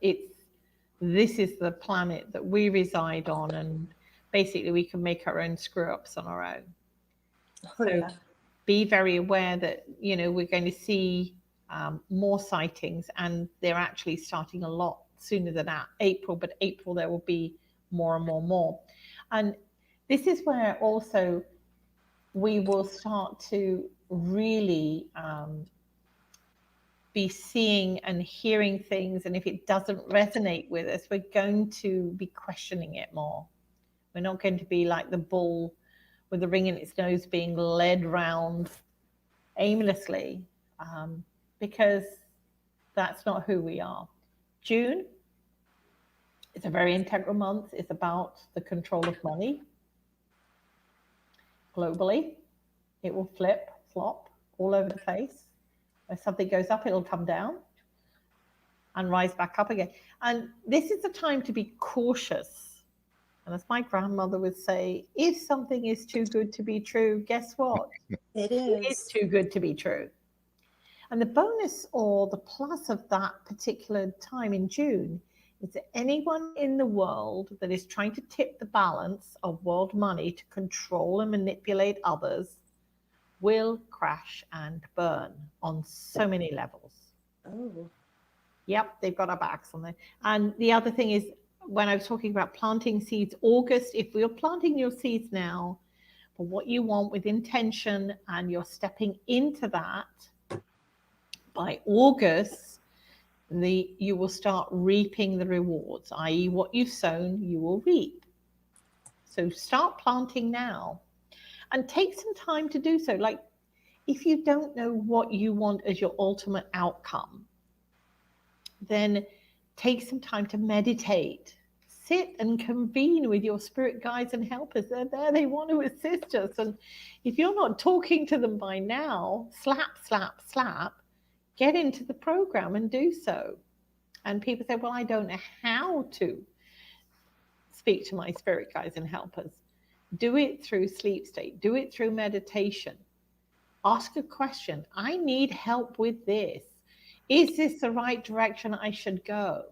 This is the planet that we reside on, and basically we can make our own screw ups on our own. Oh, So yeah. be very aware that, you know, we're going to see more sightings, and they're actually starting a lot sooner than April, but April there will be more and more. And this is where also we will start to really be seeing and hearing things, and if it doesn't resonate with us, we're going to be questioning it more. We're not going to be like the bull with the ring in its nose being led round aimlessly, because that's not who we are. June is a very integral month. It's about the control of money globally. It will flip, flop all over the place. If something goes up, it'll come down and rise back up again. And this is the time to be cautious. And as my grandmother would say, if something is too good to be true, guess what? It It is. is too good to be true. And the bonus or the plus of that particular time in June is that anyone in the world that is trying to tip the balance of world money to control and manipulate others will crash and burn on so many levels. Oh. Yep, they've got our backs on it. And the other thing is, when I was talking about planting seeds, August, if you're planting your seeds now for what you want with intention and you're stepping into that, by August, you will start reaping the rewards, i.e. what you've sown, you will reap. So start planting now and take some time to do so. Like, if you don't know what you want as your ultimate outcome, then take some time to meditate. Sit and convene with your spirit guides and helpers. They're there. They want to assist us. And if you're not talking to them by now, slap, get into the program and do so. And people say, well, I don't know how to speak to my spirit guides and helpers. Do it through sleep state. Do it through meditation. Ask a question. I need help with this. Is this the right direction I should go?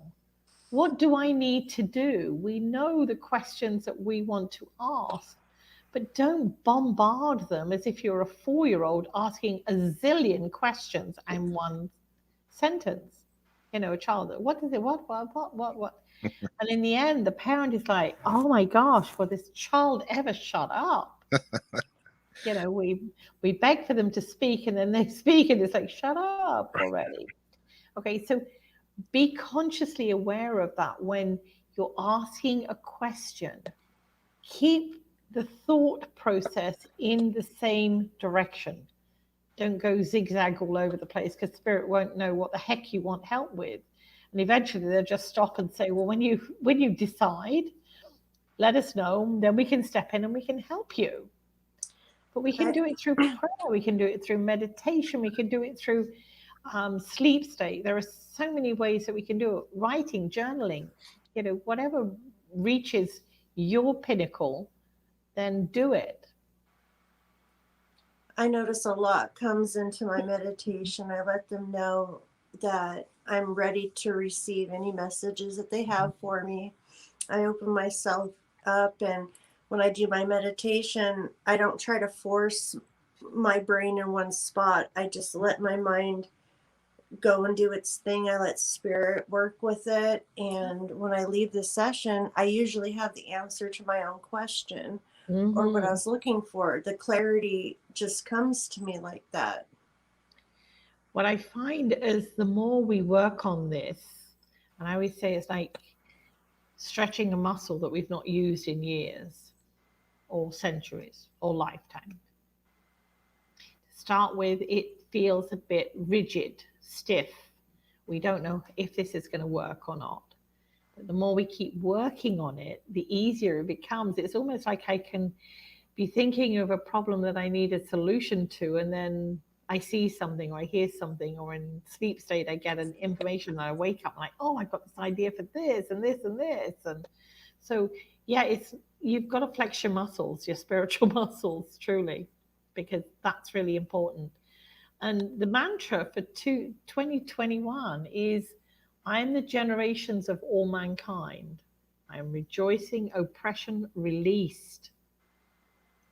What do I need to do? We know the questions that we want to ask, but don't bombard them as if you're a 4-year-old asking a zillion questions in one sentence. You know, a child, what is it? What? And in the end, the parent is like, oh my gosh, will this child ever shut up? You know, we beg for them to speak, and then they speak, and it's like, shut up already. Okay, so be consciously aware of that when you're asking a question. Keep the thought process in the same direction. Don't go zigzag all over the place, because spirit won't know what the heck you want help with. And eventually they'll just stop and say, well, when you decide, let us know, then we can step in and we can help you. But we can do it through prayer, we can do it through meditation, we can do it through sleep state. There are so many ways that we can do it. Writing, journaling, you know, whatever reaches your pinnacle, then do it. I notice a lot comes into my meditation. I let them know that I'm ready to receive any messages that they have for me. I open myself up, and when I do my meditation, I don't try to force my brain in one spot. I just let my mind go and do its thing. I let spirit work with it. And when I leave the session, I usually have the answer to my own question or what I was looking for. The clarity just comes to me like that. What I find is the more we work on this, and I always say it's like stretching a muscle that we've not used in years or centuries or lifetime. Start with, it feels a bit rigid, stiff. We don't know if this is going to work or not. But the more we keep working on it, the easier it becomes. It's almost like I can be thinking of a problem that I need a solution to, and then I see something or I hear something, or in sleep state I get an information and I wake up like, oh, I've got this idea for this and this and this. And so, yeah, you've got to flex your muscles, your spiritual muscles, truly, because that's really important. And the mantra for 2021 is, I am the generations of all mankind. I am rejoicing, oppression released.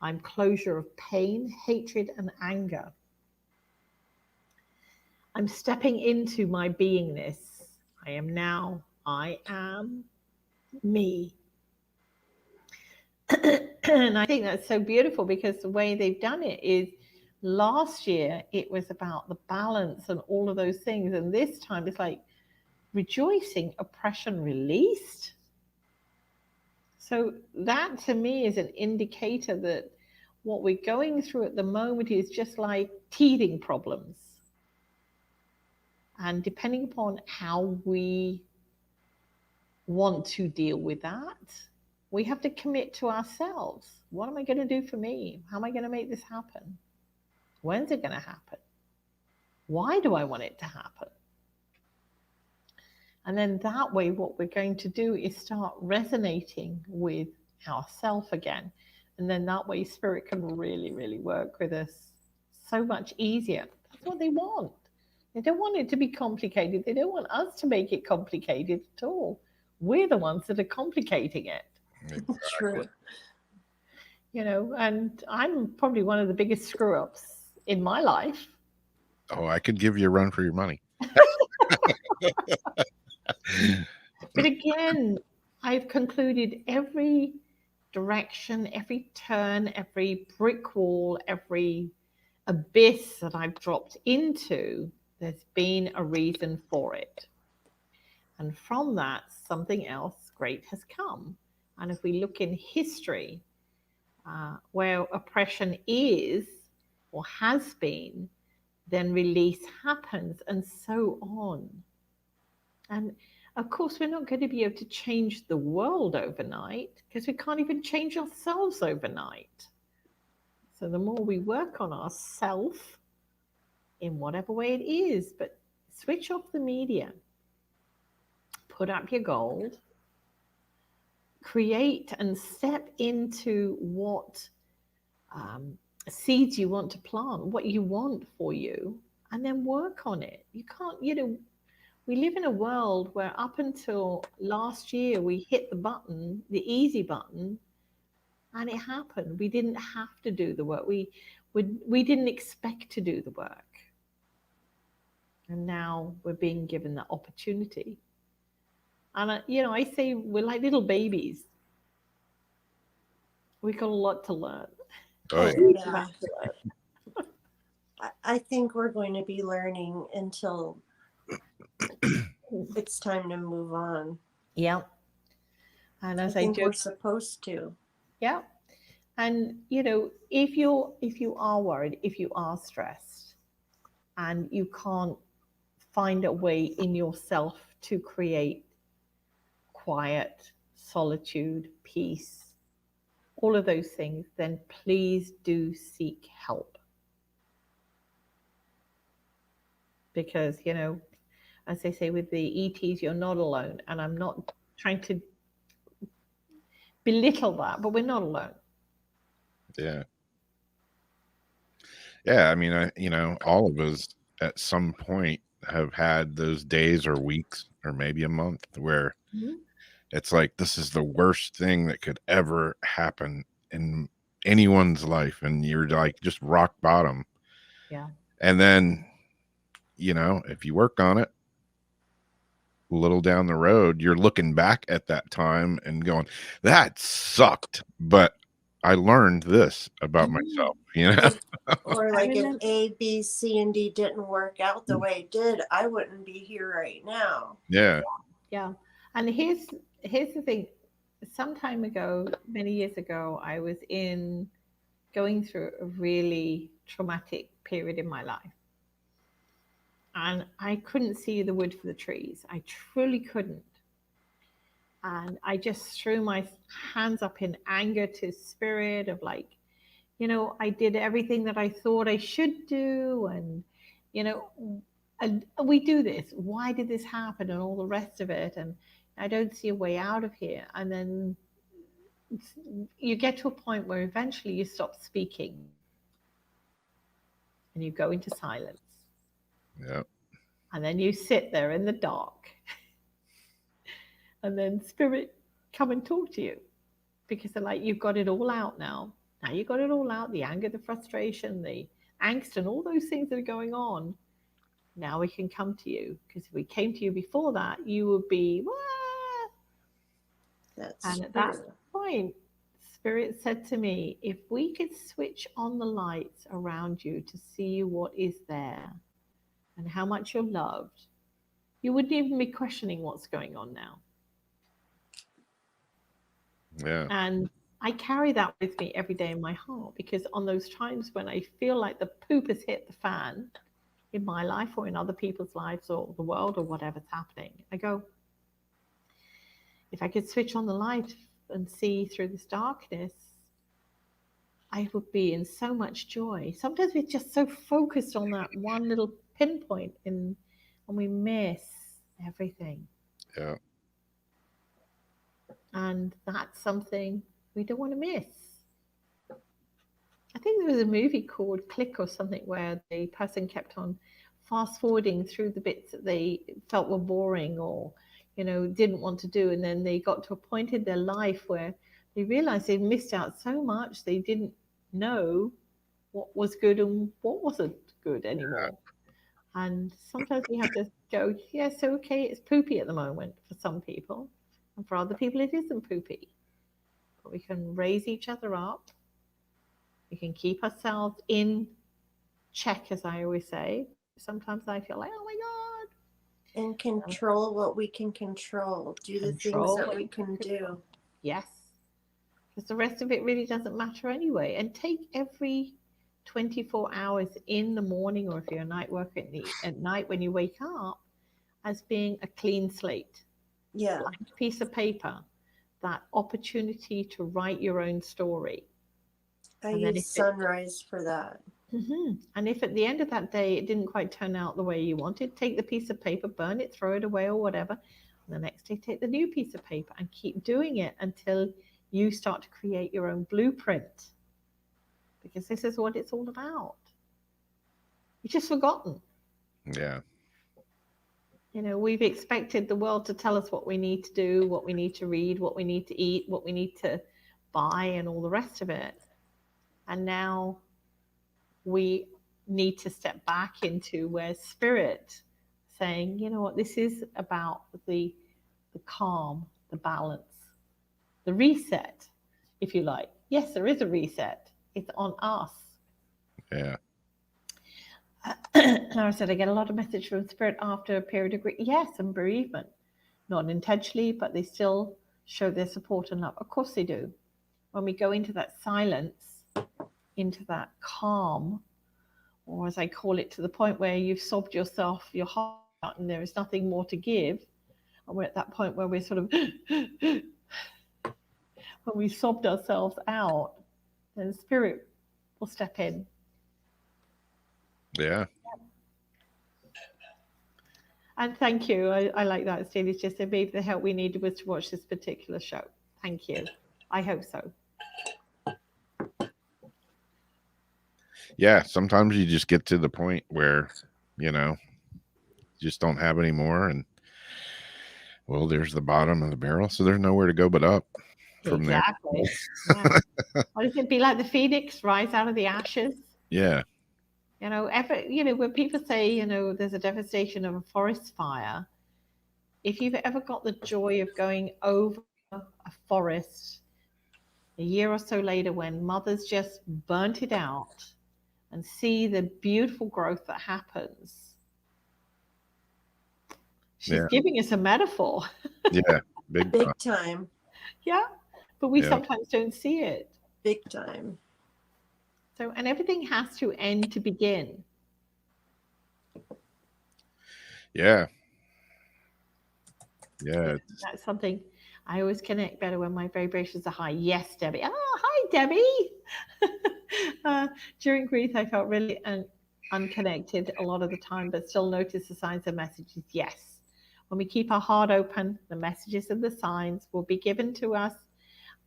I'm closure of pain, hatred, and anger. I'm stepping into my beingness. I am now, I am me. And I think that's so beautiful, because the way they've done it is, last year it was about the balance and all of those things. And this time it's like rejoicing, oppression released. So that to me is an indicator that what we're going through at the moment is just like teething problems. And depending upon how we want to deal with that, we have to commit to ourselves. What am I going to do for me? How am I going to make this happen? When's it going to happen? Why do I want it to happen? And then that way, what we're going to do is start resonating with ourselves again. And then that way, spirit can really, really work with us so much easier. That's what they want. They don't want it to be complicated. They don't want us to make it complicated at all. We're the ones that are complicating it. Exactly. True. You know, and I'm probably one of the biggest screw-ups in my life. Oh, I could give you a run for your money. But again, I've concluded every direction, every turn, every brick wall, every abyss that I've dropped into, there's been a reason for it. And from that, something else great has come. And if we look in history, where oppression is or has been, then release happens, and so on. And of course, we're not going to be able to change the world overnight, because we can't even change ourselves overnight. So the more we work on ourselves in whatever way it is, but switch off the media, put up your gold, create and step into what seeds you want to plant, what you want for you, and then work on it. You can't, we live in a world where up until last year we hit the button, the easy button, and it happened. We didn't have to do the work. We didn't expect to do the work. And now we're being given that opportunity. And, I say we're like little babies. We got a lot to learn. Oh, Yeah. I think we're going to be learning until it's time to move on. Yeah. And I as think we're just, supposed to. yeah. And if you are worried, if you are stressed, and you can't find a way in yourself to create quiet, solitude, peace, all of those things, then please do seek help. Because, as they say with the ETs, you're not alone. And I'm not trying to belittle that, but we're not alone. yeah. Yeah, I mean, all of us at some point have had those days or weeks or maybe a month where it's like, this is the worst thing that could ever happen in anyone's life. And you're like just rock bottom. Yeah. And then, if you work on it a little down the road, you're looking back at that time and going, that sucked. But I learned this about myself, Or like if A, B, C, and D didn't work out the way it did, I wouldn't be here right now. Yeah. Yeah. And here's the thing. Some time ago, many years ago, I was going through a really traumatic period in my life. And I couldn't see the wood for the trees. I truly couldn't. And I just threw my hands up in anger to spirit of like, I did everything that I thought I should do. And, and we do this. Why did this happen? And all the rest of it. And I don't see a way out of here. And then you get to a point where eventually you stop speaking and you go into silence. Yeah. And then you sit there in the dark. And then spirit come and talk to you because they're like, you've got it all out now. Now you got it all out, the anger, the frustration, the angst, and all those things that are going on. Now we can come to you, because if we came to you before that, you would be, wah! And at that point, Spirit said to me, if we could switch on the lights around you to see what is there and how much you're loved, you wouldn't even be questioning what's going on now. Yeah. And I carry that with me every day in my heart, because on those times when I feel like the poop has hit the fan in my life or in other people's lives or the world or whatever's happening, I go, if I could switch on the light and see through this darkness, I would be in so much joy. Sometimes we're just so focused on that one little pinpoint and we miss everything. Yeah. And that's something we don't want to miss. I think there was a movie called Click or something where the person kept on fast forwarding through the bits that they felt were boring or, didn't want to do. And then they got to a point in their life where they realized they'd missed out so much. They didn't know what was good and what wasn't good anymore. Yeah. And sometimes we have to go, yes, okay, it's poopy at the moment for some people. And for other people, it isn't poopy. But we can raise each other up. We can keep ourselves in check, as I always say. Sometimes I feel like, oh my God. And control what we can control. Do the things that we can do. Yes. Because the rest of it really doesn't matter anyway. And take every 24 hours in the morning, or if you're a night worker at night when you wake up, as being a clean slate. Yeah. Blank piece of paper, that opportunity to write your own story. I use sunrise for that. Mm-hmm. And if at the end of that day it didn't quite turn out the way you wanted, take the piece of paper, burn it, throw it away or whatever. And the next day, take the new piece of paper and keep doing it until you start to create your own blueprint. Because this is what it's all about. You've just forgotten. Yeah. You know, we've expected the world to tell us what we need to do, what we need to read, what we need to eat, what we need to buy, and all the rest of it. And now we need to step back into where spirit saying, you know what, this is about the calm, the balance, the reset, if you like. Yes, there is a reset. It's on us. Yeah. I said I get a lot of message from spirit after a period of grief. Yes, and bereavement, not intentionally, but they still show their support and love. Of course they do. When we go into that silence, into that calm, or as I call it, to the point where you've sobbed yourself, your heart out, and there is nothing more to give, and we're at that point where we're sort of when we sobbed ourselves out, then spirit will step in. Yeah. And thank you. I like that. Steve, it's just maybe the help we needed was to watch this particular show. Thank you. I hope so. Yeah. Sometimes you just get to the point where, you know, you just don't have any more. And well, there's the bottom of the barrel. So there's nowhere to go but up from exactly. there. Yeah. What does it be like the phoenix rise out of the ashes? Yeah. You know, when people say, you know, there's a devastation of a forest fire, if you've ever got the joy of going over a forest a year or so later when mothers just burnt it out and see the beautiful growth that happens, she's giving us a metaphor. Yeah. Big time. Yeah, but we sometimes don't see it. Big time. So, and everything has to end to begin. Yeah. Yeah. That's something I always connect better when my vibrations are high. Yes, Debbie. Oh, hi, Debbie. During grief, I felt really unconnected a lot of the time, but still notice the signs and messages. Yes. When we keep our heart open, the messages and the signs will be given to us.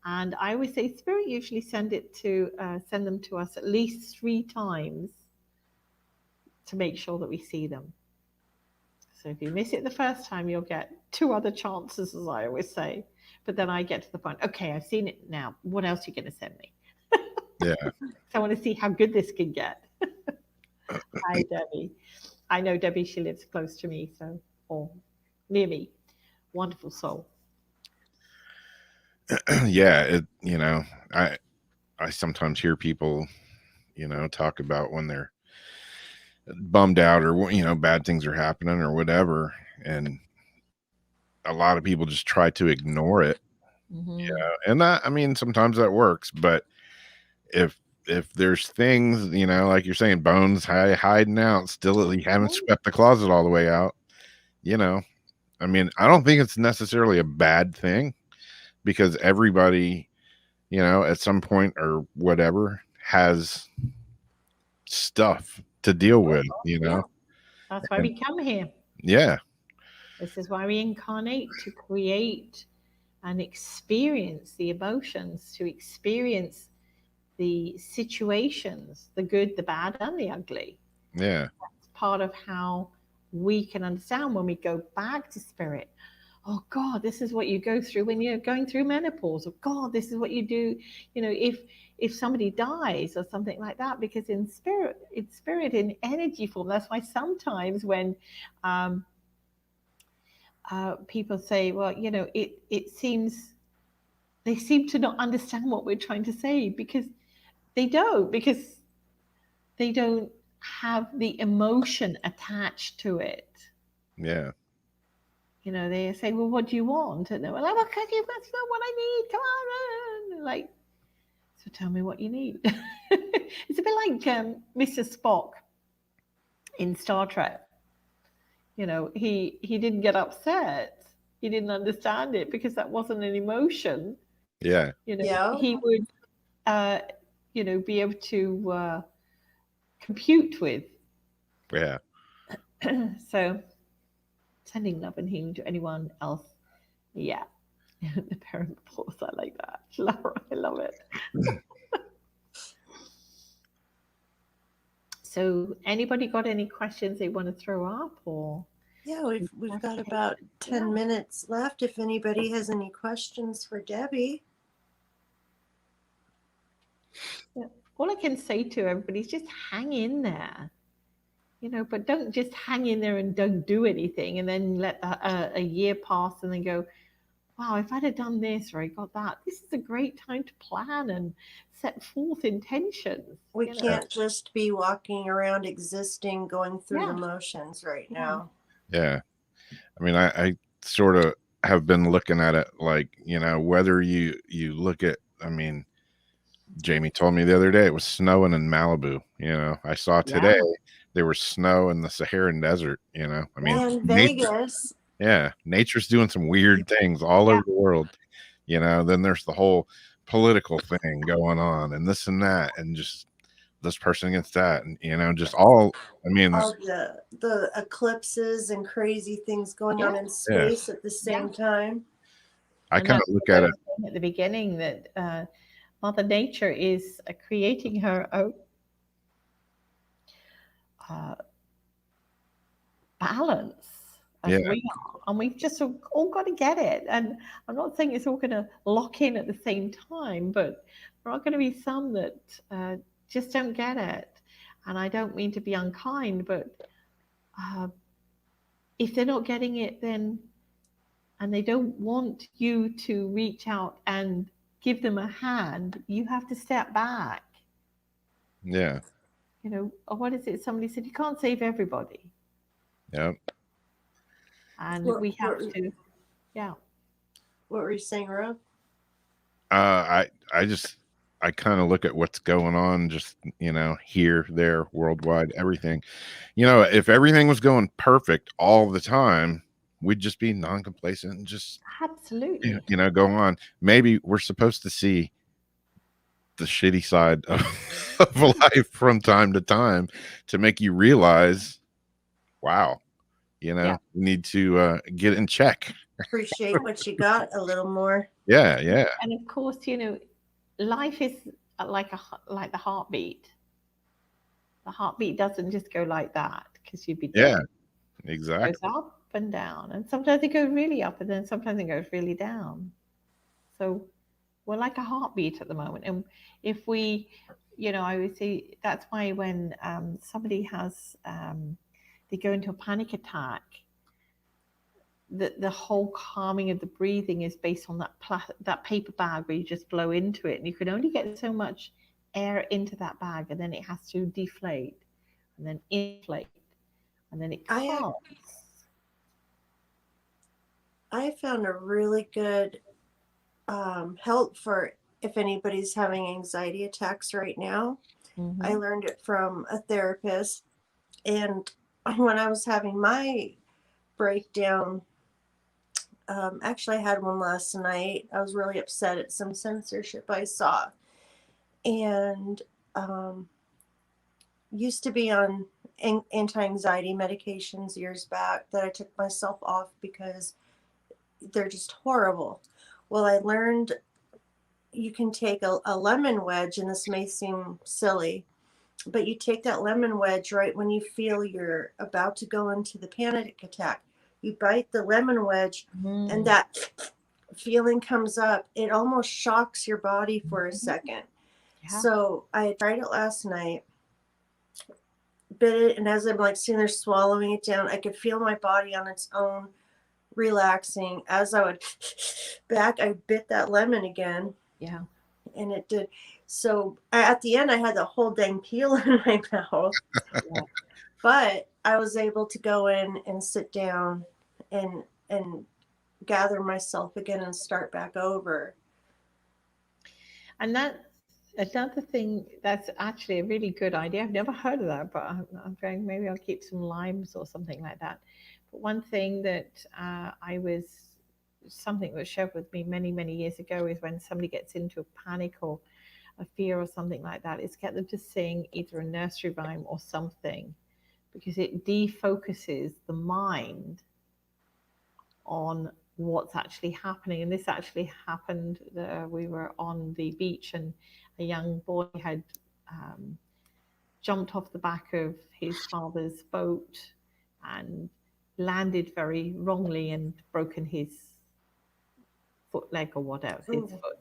And I always say spirit usually send them to us at least 3 times to make sure that we see them. So if you miss it the first time, you'll get 2 other chances, as I always say. But then I get to the point, okay, I've seen it now. What else are you going to send me? Yeah. So I want to see how good this can get. Hi, Debbie. I know Debbie, she lives close to me, or near me. Wonderful soul. Yeah. You know, I sometimes hear people, you know, talk about when they're bummed out or, you know, bad things are happening or whatever. And a lot of people just try to ignore it. Mm-hmm. Yeah. And that, I mean, sometimes that works, but if there's things, you know, like you're saying, bones hiding out, still you haven't swept the closet all the way out, you know. I mean, I don't think it's necessarily a bad thing because everybody, you know, at some point or whatever has stuff to deal with, you know. That's why we come here. Yeah. This is why we incarnate, to create and experience the emotions, to experience the situations, the good, the bad, and the ugly. Yeah. That's part of how we can understand when we go back to spirit. Oh God, this is what you go through when you're going through menopause. Oh God, this is what you do, you know, if somebody dies or something like that, because in spirit, in energy form. That's why sometimes when people say, well, you know, it seems they seem to not understand what we're trying to say, because they don't have the emotion attached to it. Yeah. You know, they say, well, what do you want? And they're like, well, that's not what I need. Come on. Like, so tell me what you need. It's a bit like Mr. Spock in Star Trek. You know, he didn't get upset. He didn't understand it because that wasn't an emotion. Yeah. You know, he would, you know, be able to compute with. Yeah. So sending love and healing to anyone else. Yeah. The parent pause, I like that. Laura, I love it. So anybody got any questions they want to throw up, or Yeah, we've got about 10 minutes left. If anybody has any questions for Debbie. All I can say to everybody is just hang in there, but don't just hang in there and don't do anything and then let a year pass and then go, wow, if I'd have done this or I got that. This is a great time to plan and set forth intentions. We can't just be walking around existing, going through the motions right now. Yeah. I mean, I sort of have been looking at it like, whether you look at, I mean, Jamie told me the other day it was snowing in Malibu. I saw today there was snow in the Saharan desert. I mean, and Vegas. Nature's doing some weird things all over the world. Then there's the whole political thing going on and this and that, and just this person against that, and just all. I mean, all the eclipses and crazy things going on in space at the same time. I kind of look at it at the beginning that Mother Nature is creating her own balance as we are, and we've just all got to get it. And I'm not saying it's all going to lock in at the same time, but there are going to be some that just don't get it. And I don't mean to be unkind, but if they're not getting it, then, and they don't want you to reach out and give them a hand, you have to step back. Yeah. What is it? Somebody said you can't save everybody. Yep. And we have to. Yeah. What were you saying, Rob? I kind of look at what's going on, just here, there, worldwide, everything. If everything was going perfect all the time, we'd just be non-complacent and just absolutely go on. Maybe we're supposed to see the shitty side of life from time to time to make you realize, wow, you need to get in check, appreciate what you got a little more. Yeah. And of course, life is like the heartbeat. The heartbeat doesn't just go like that, because you'd be dead. Exactly. It goes up and down, and sometimes it goes really up, and then sometimes it goes really down. So we're like a heartbeat at the moment. And if we, I would say that's why when somebody has, they go into a panic attack, the whole calming of the breathing is based on that paper bag where you just blow into it, and you can only get so much air into that bag, and then it has to deflate and then inflate, and then it calms. I found a really good help for if anybody's having anxiety attacks right now. Mm-hmm. I learned it from a therapist, and when I was having my breakdown, actually I had one last night. I was really upset at some censorship I saw, and used to be on anti-anxiety medications years back that I took myself off because they're just horrible. Well, I learned you can take a lemon wedge, and this may seem silly, but you take that lemon wedge right when you feel you're about to go into the panic attack. You bite the lemon wedge, and that feeling comes up. It almost shocks your body for a second. Yeah. So I tried it last night, bit it, and as I'm like sitting there swallowing it down, I could feel my body on its own relaxing. As I would back, I bit that lemon again. Yeah. And it did. So at the end, I had the whole dang peel in my mouth. Yeah. But I was able to go in and sit down and gather myself again and start back over. And that's another thing that's actually a really good idea. I've never heard of that, but I'm going, maybe I'll keep some limes or something like that. But one thing that something that was shared with me many, many years ago is when somebody gets into a panic or a fear or something like that, is get them to sing either a nursery rhyme or something, because it defocuses the mind on what's actually happening. And this actually happened. We were on the beach, and a young boy had jumped off the back of his father's boat and landed very wrongly and broken his foot, leg, or whatever, his Ooh. foot.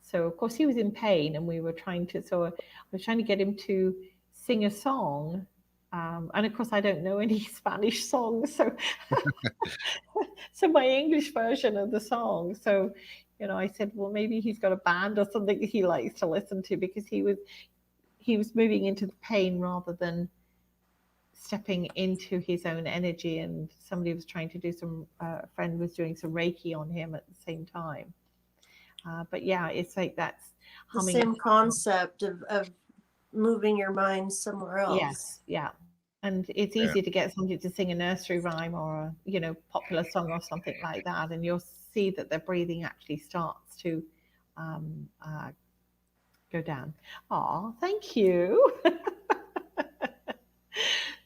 So of course he was in pain, and we were trying to. So I was trying to get him to sing a song, and of course I don't know any Spanish songs, so so my English version of the song. So I said, well, maybe he's got a band or something he likes to listen to, because he was moving into the pain rather than stepping into his own energy. And somebody was trying to do a friend was doing some Reiki on him at the same time. But yeah, it's like that's The humming. same concept of moving your mind somewhere else. Yes, yeah. And it's easy to get somebody to sing a nursery rhyme or a popular song or something like that, and you'll see that their breathing actually starts to go down. Oh, thank you.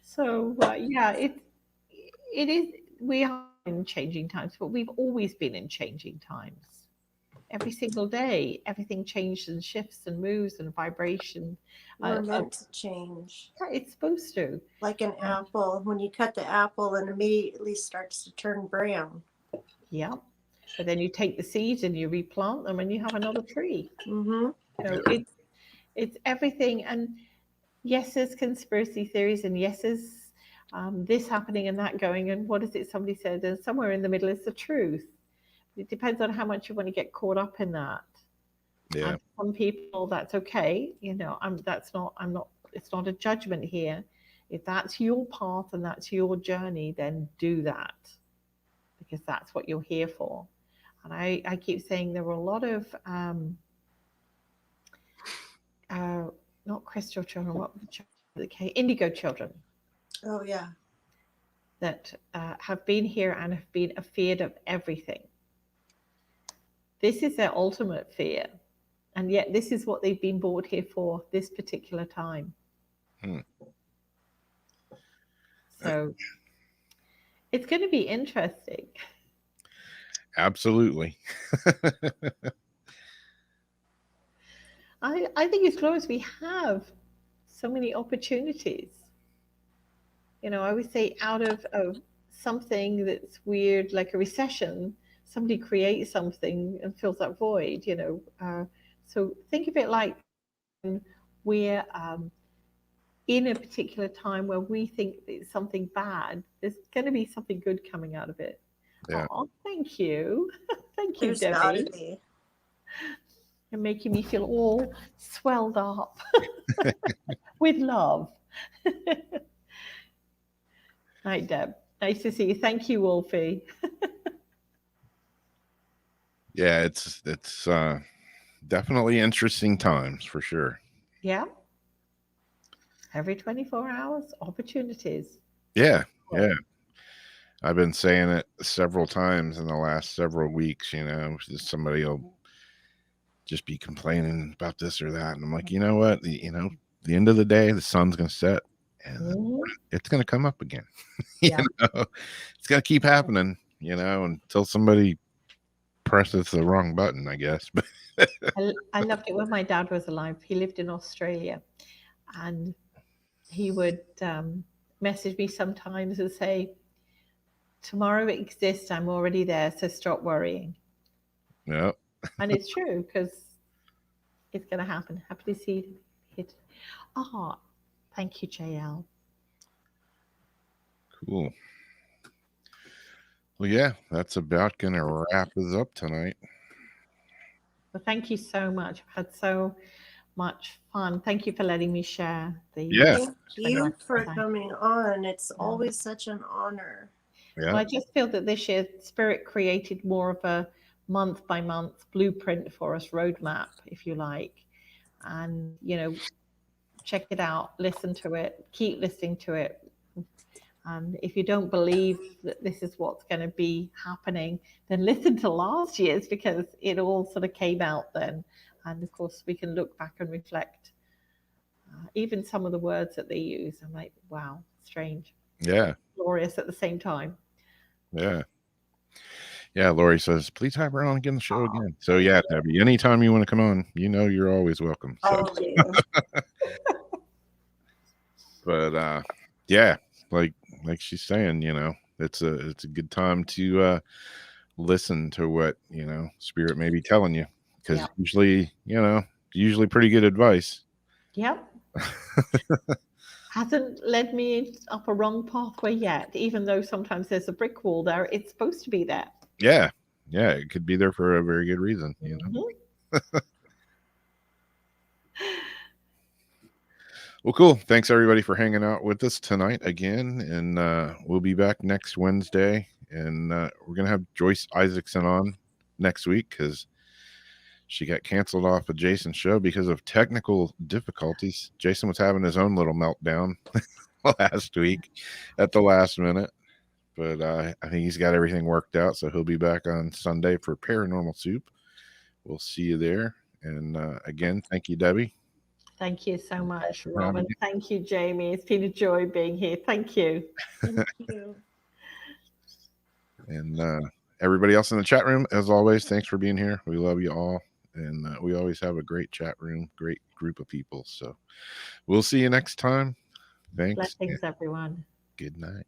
So yeah, it is. We are in changing times, but we've always been in changing times. Every single day, everything changes and shifts and moves and vibration. We're meant to change. It's supposed to. Like an apple, when you cut the apple and immediately starts to turn brown. Yeah. But then you take the seeds and you replant them and you have another tree. Mm-hmm. So it's everything. And yes, there's conspiracy theories, and yes, there's this happening and that going. And what is it somebody said? And somewhere in the middle is the truth. It depends on how much you want to get caught up in that. Yeah. And some people, that's okay. It's not a judgment here. If that's your path and that's your journey, then do that, because that's what you're here for. And I keep saying there were a lot of not crystal children, what were the children that came? Indigo children. Oh yeah. That have been here and have been afeared of everything. This is their ultimate fear, and yet this is what they've been brought here for, this particular time. So it's going to be interesting. Absolutely. I think it's glorious we have so many opportunities. I always say, out of something that's weird, like a recession, somebody creates something and fills that void. So think of it like we're in a particular time where we think it's something bad, there's going to be something good coming out of it. Yeah. Oh, thank you. Thank you, There's gotta Debbie. be. You're making me feel all swelled up with love. Hi, Deb. Nice to see you. Thank you, Wolfie. Yeah, it's definitely interesting times for sure. Yeah. Every 24 hours, opportunities. Yeah. I've been saying it several times in the last several weeks. Somebody will just be complaining about this or that, and I'm like, you know what? The end of the day, the sun's going to set, and it's going to come up again. Yeah. It's going to keep happening. Until somebody presses the wrong button, I guess. I loved it when my dad was alive. He lived in Australia, and he would message me sometimes and say, tomorrow exists, I'm already there, so stop worrying. Yeah. And it's true, because it's going to happen. Happy to see it. Oh, thank you, JL. Cool. Well, yeah, that's about going to wrap us up tonight. Well, thank you so much. I've had so much fun. Thank you for letting me share the. Thank you for coming on. It's always such an honor. Yeah. Well, I just feel that this year Spirit created more of a month by month blueprint for us, roadmap, if you like. And, check it out, listen to it, keep listening to it. And if you don't believe that this is what's going to be happening, then listen to last year's, because it all sort of came out then. And of course, we can look back and reflect. Even some of the words that they use, I'm like, wow, strange. Yeah. Glorious at the same time. Yeah. Yeah, Lori says, please have her on again the show again. So yeah, Debbie, anytime you want to come on, you're always welcome. So. But yeah, like she's saying, it's a good time to listen to what spirit may be telling you, because Yep. usually pretty good advice. Yep. Hasn't led me up a wrong pathway yet, even though sometimes there's a brick wall there. It's supposed to be there. Yeah, it could be there for a very good reason. Well, cool. Thanks everybody for hanging out with us tonight again, and we'll be back next Wednesday, and we're gonna have Joyce Isaacson on next week because she got canceled off of Jason's show because of technical difficulties. Jason was having his own little meltdown last week at the last minute, but I think he's got everything worked out, so he'll be back on Sunday for Paranormal Soup. We'll see you there. And again, thank you, Debbie. Thank you so much, Robin. Thank you, Jamie. It's been a joy being here. Thank you. Thank you. And everybody else in the chat room, as always, thanks for being here. We love you all. And we always have a great chat room, great group of people. So we'll see you next time. Thanks. Blessings, everyone. Good night.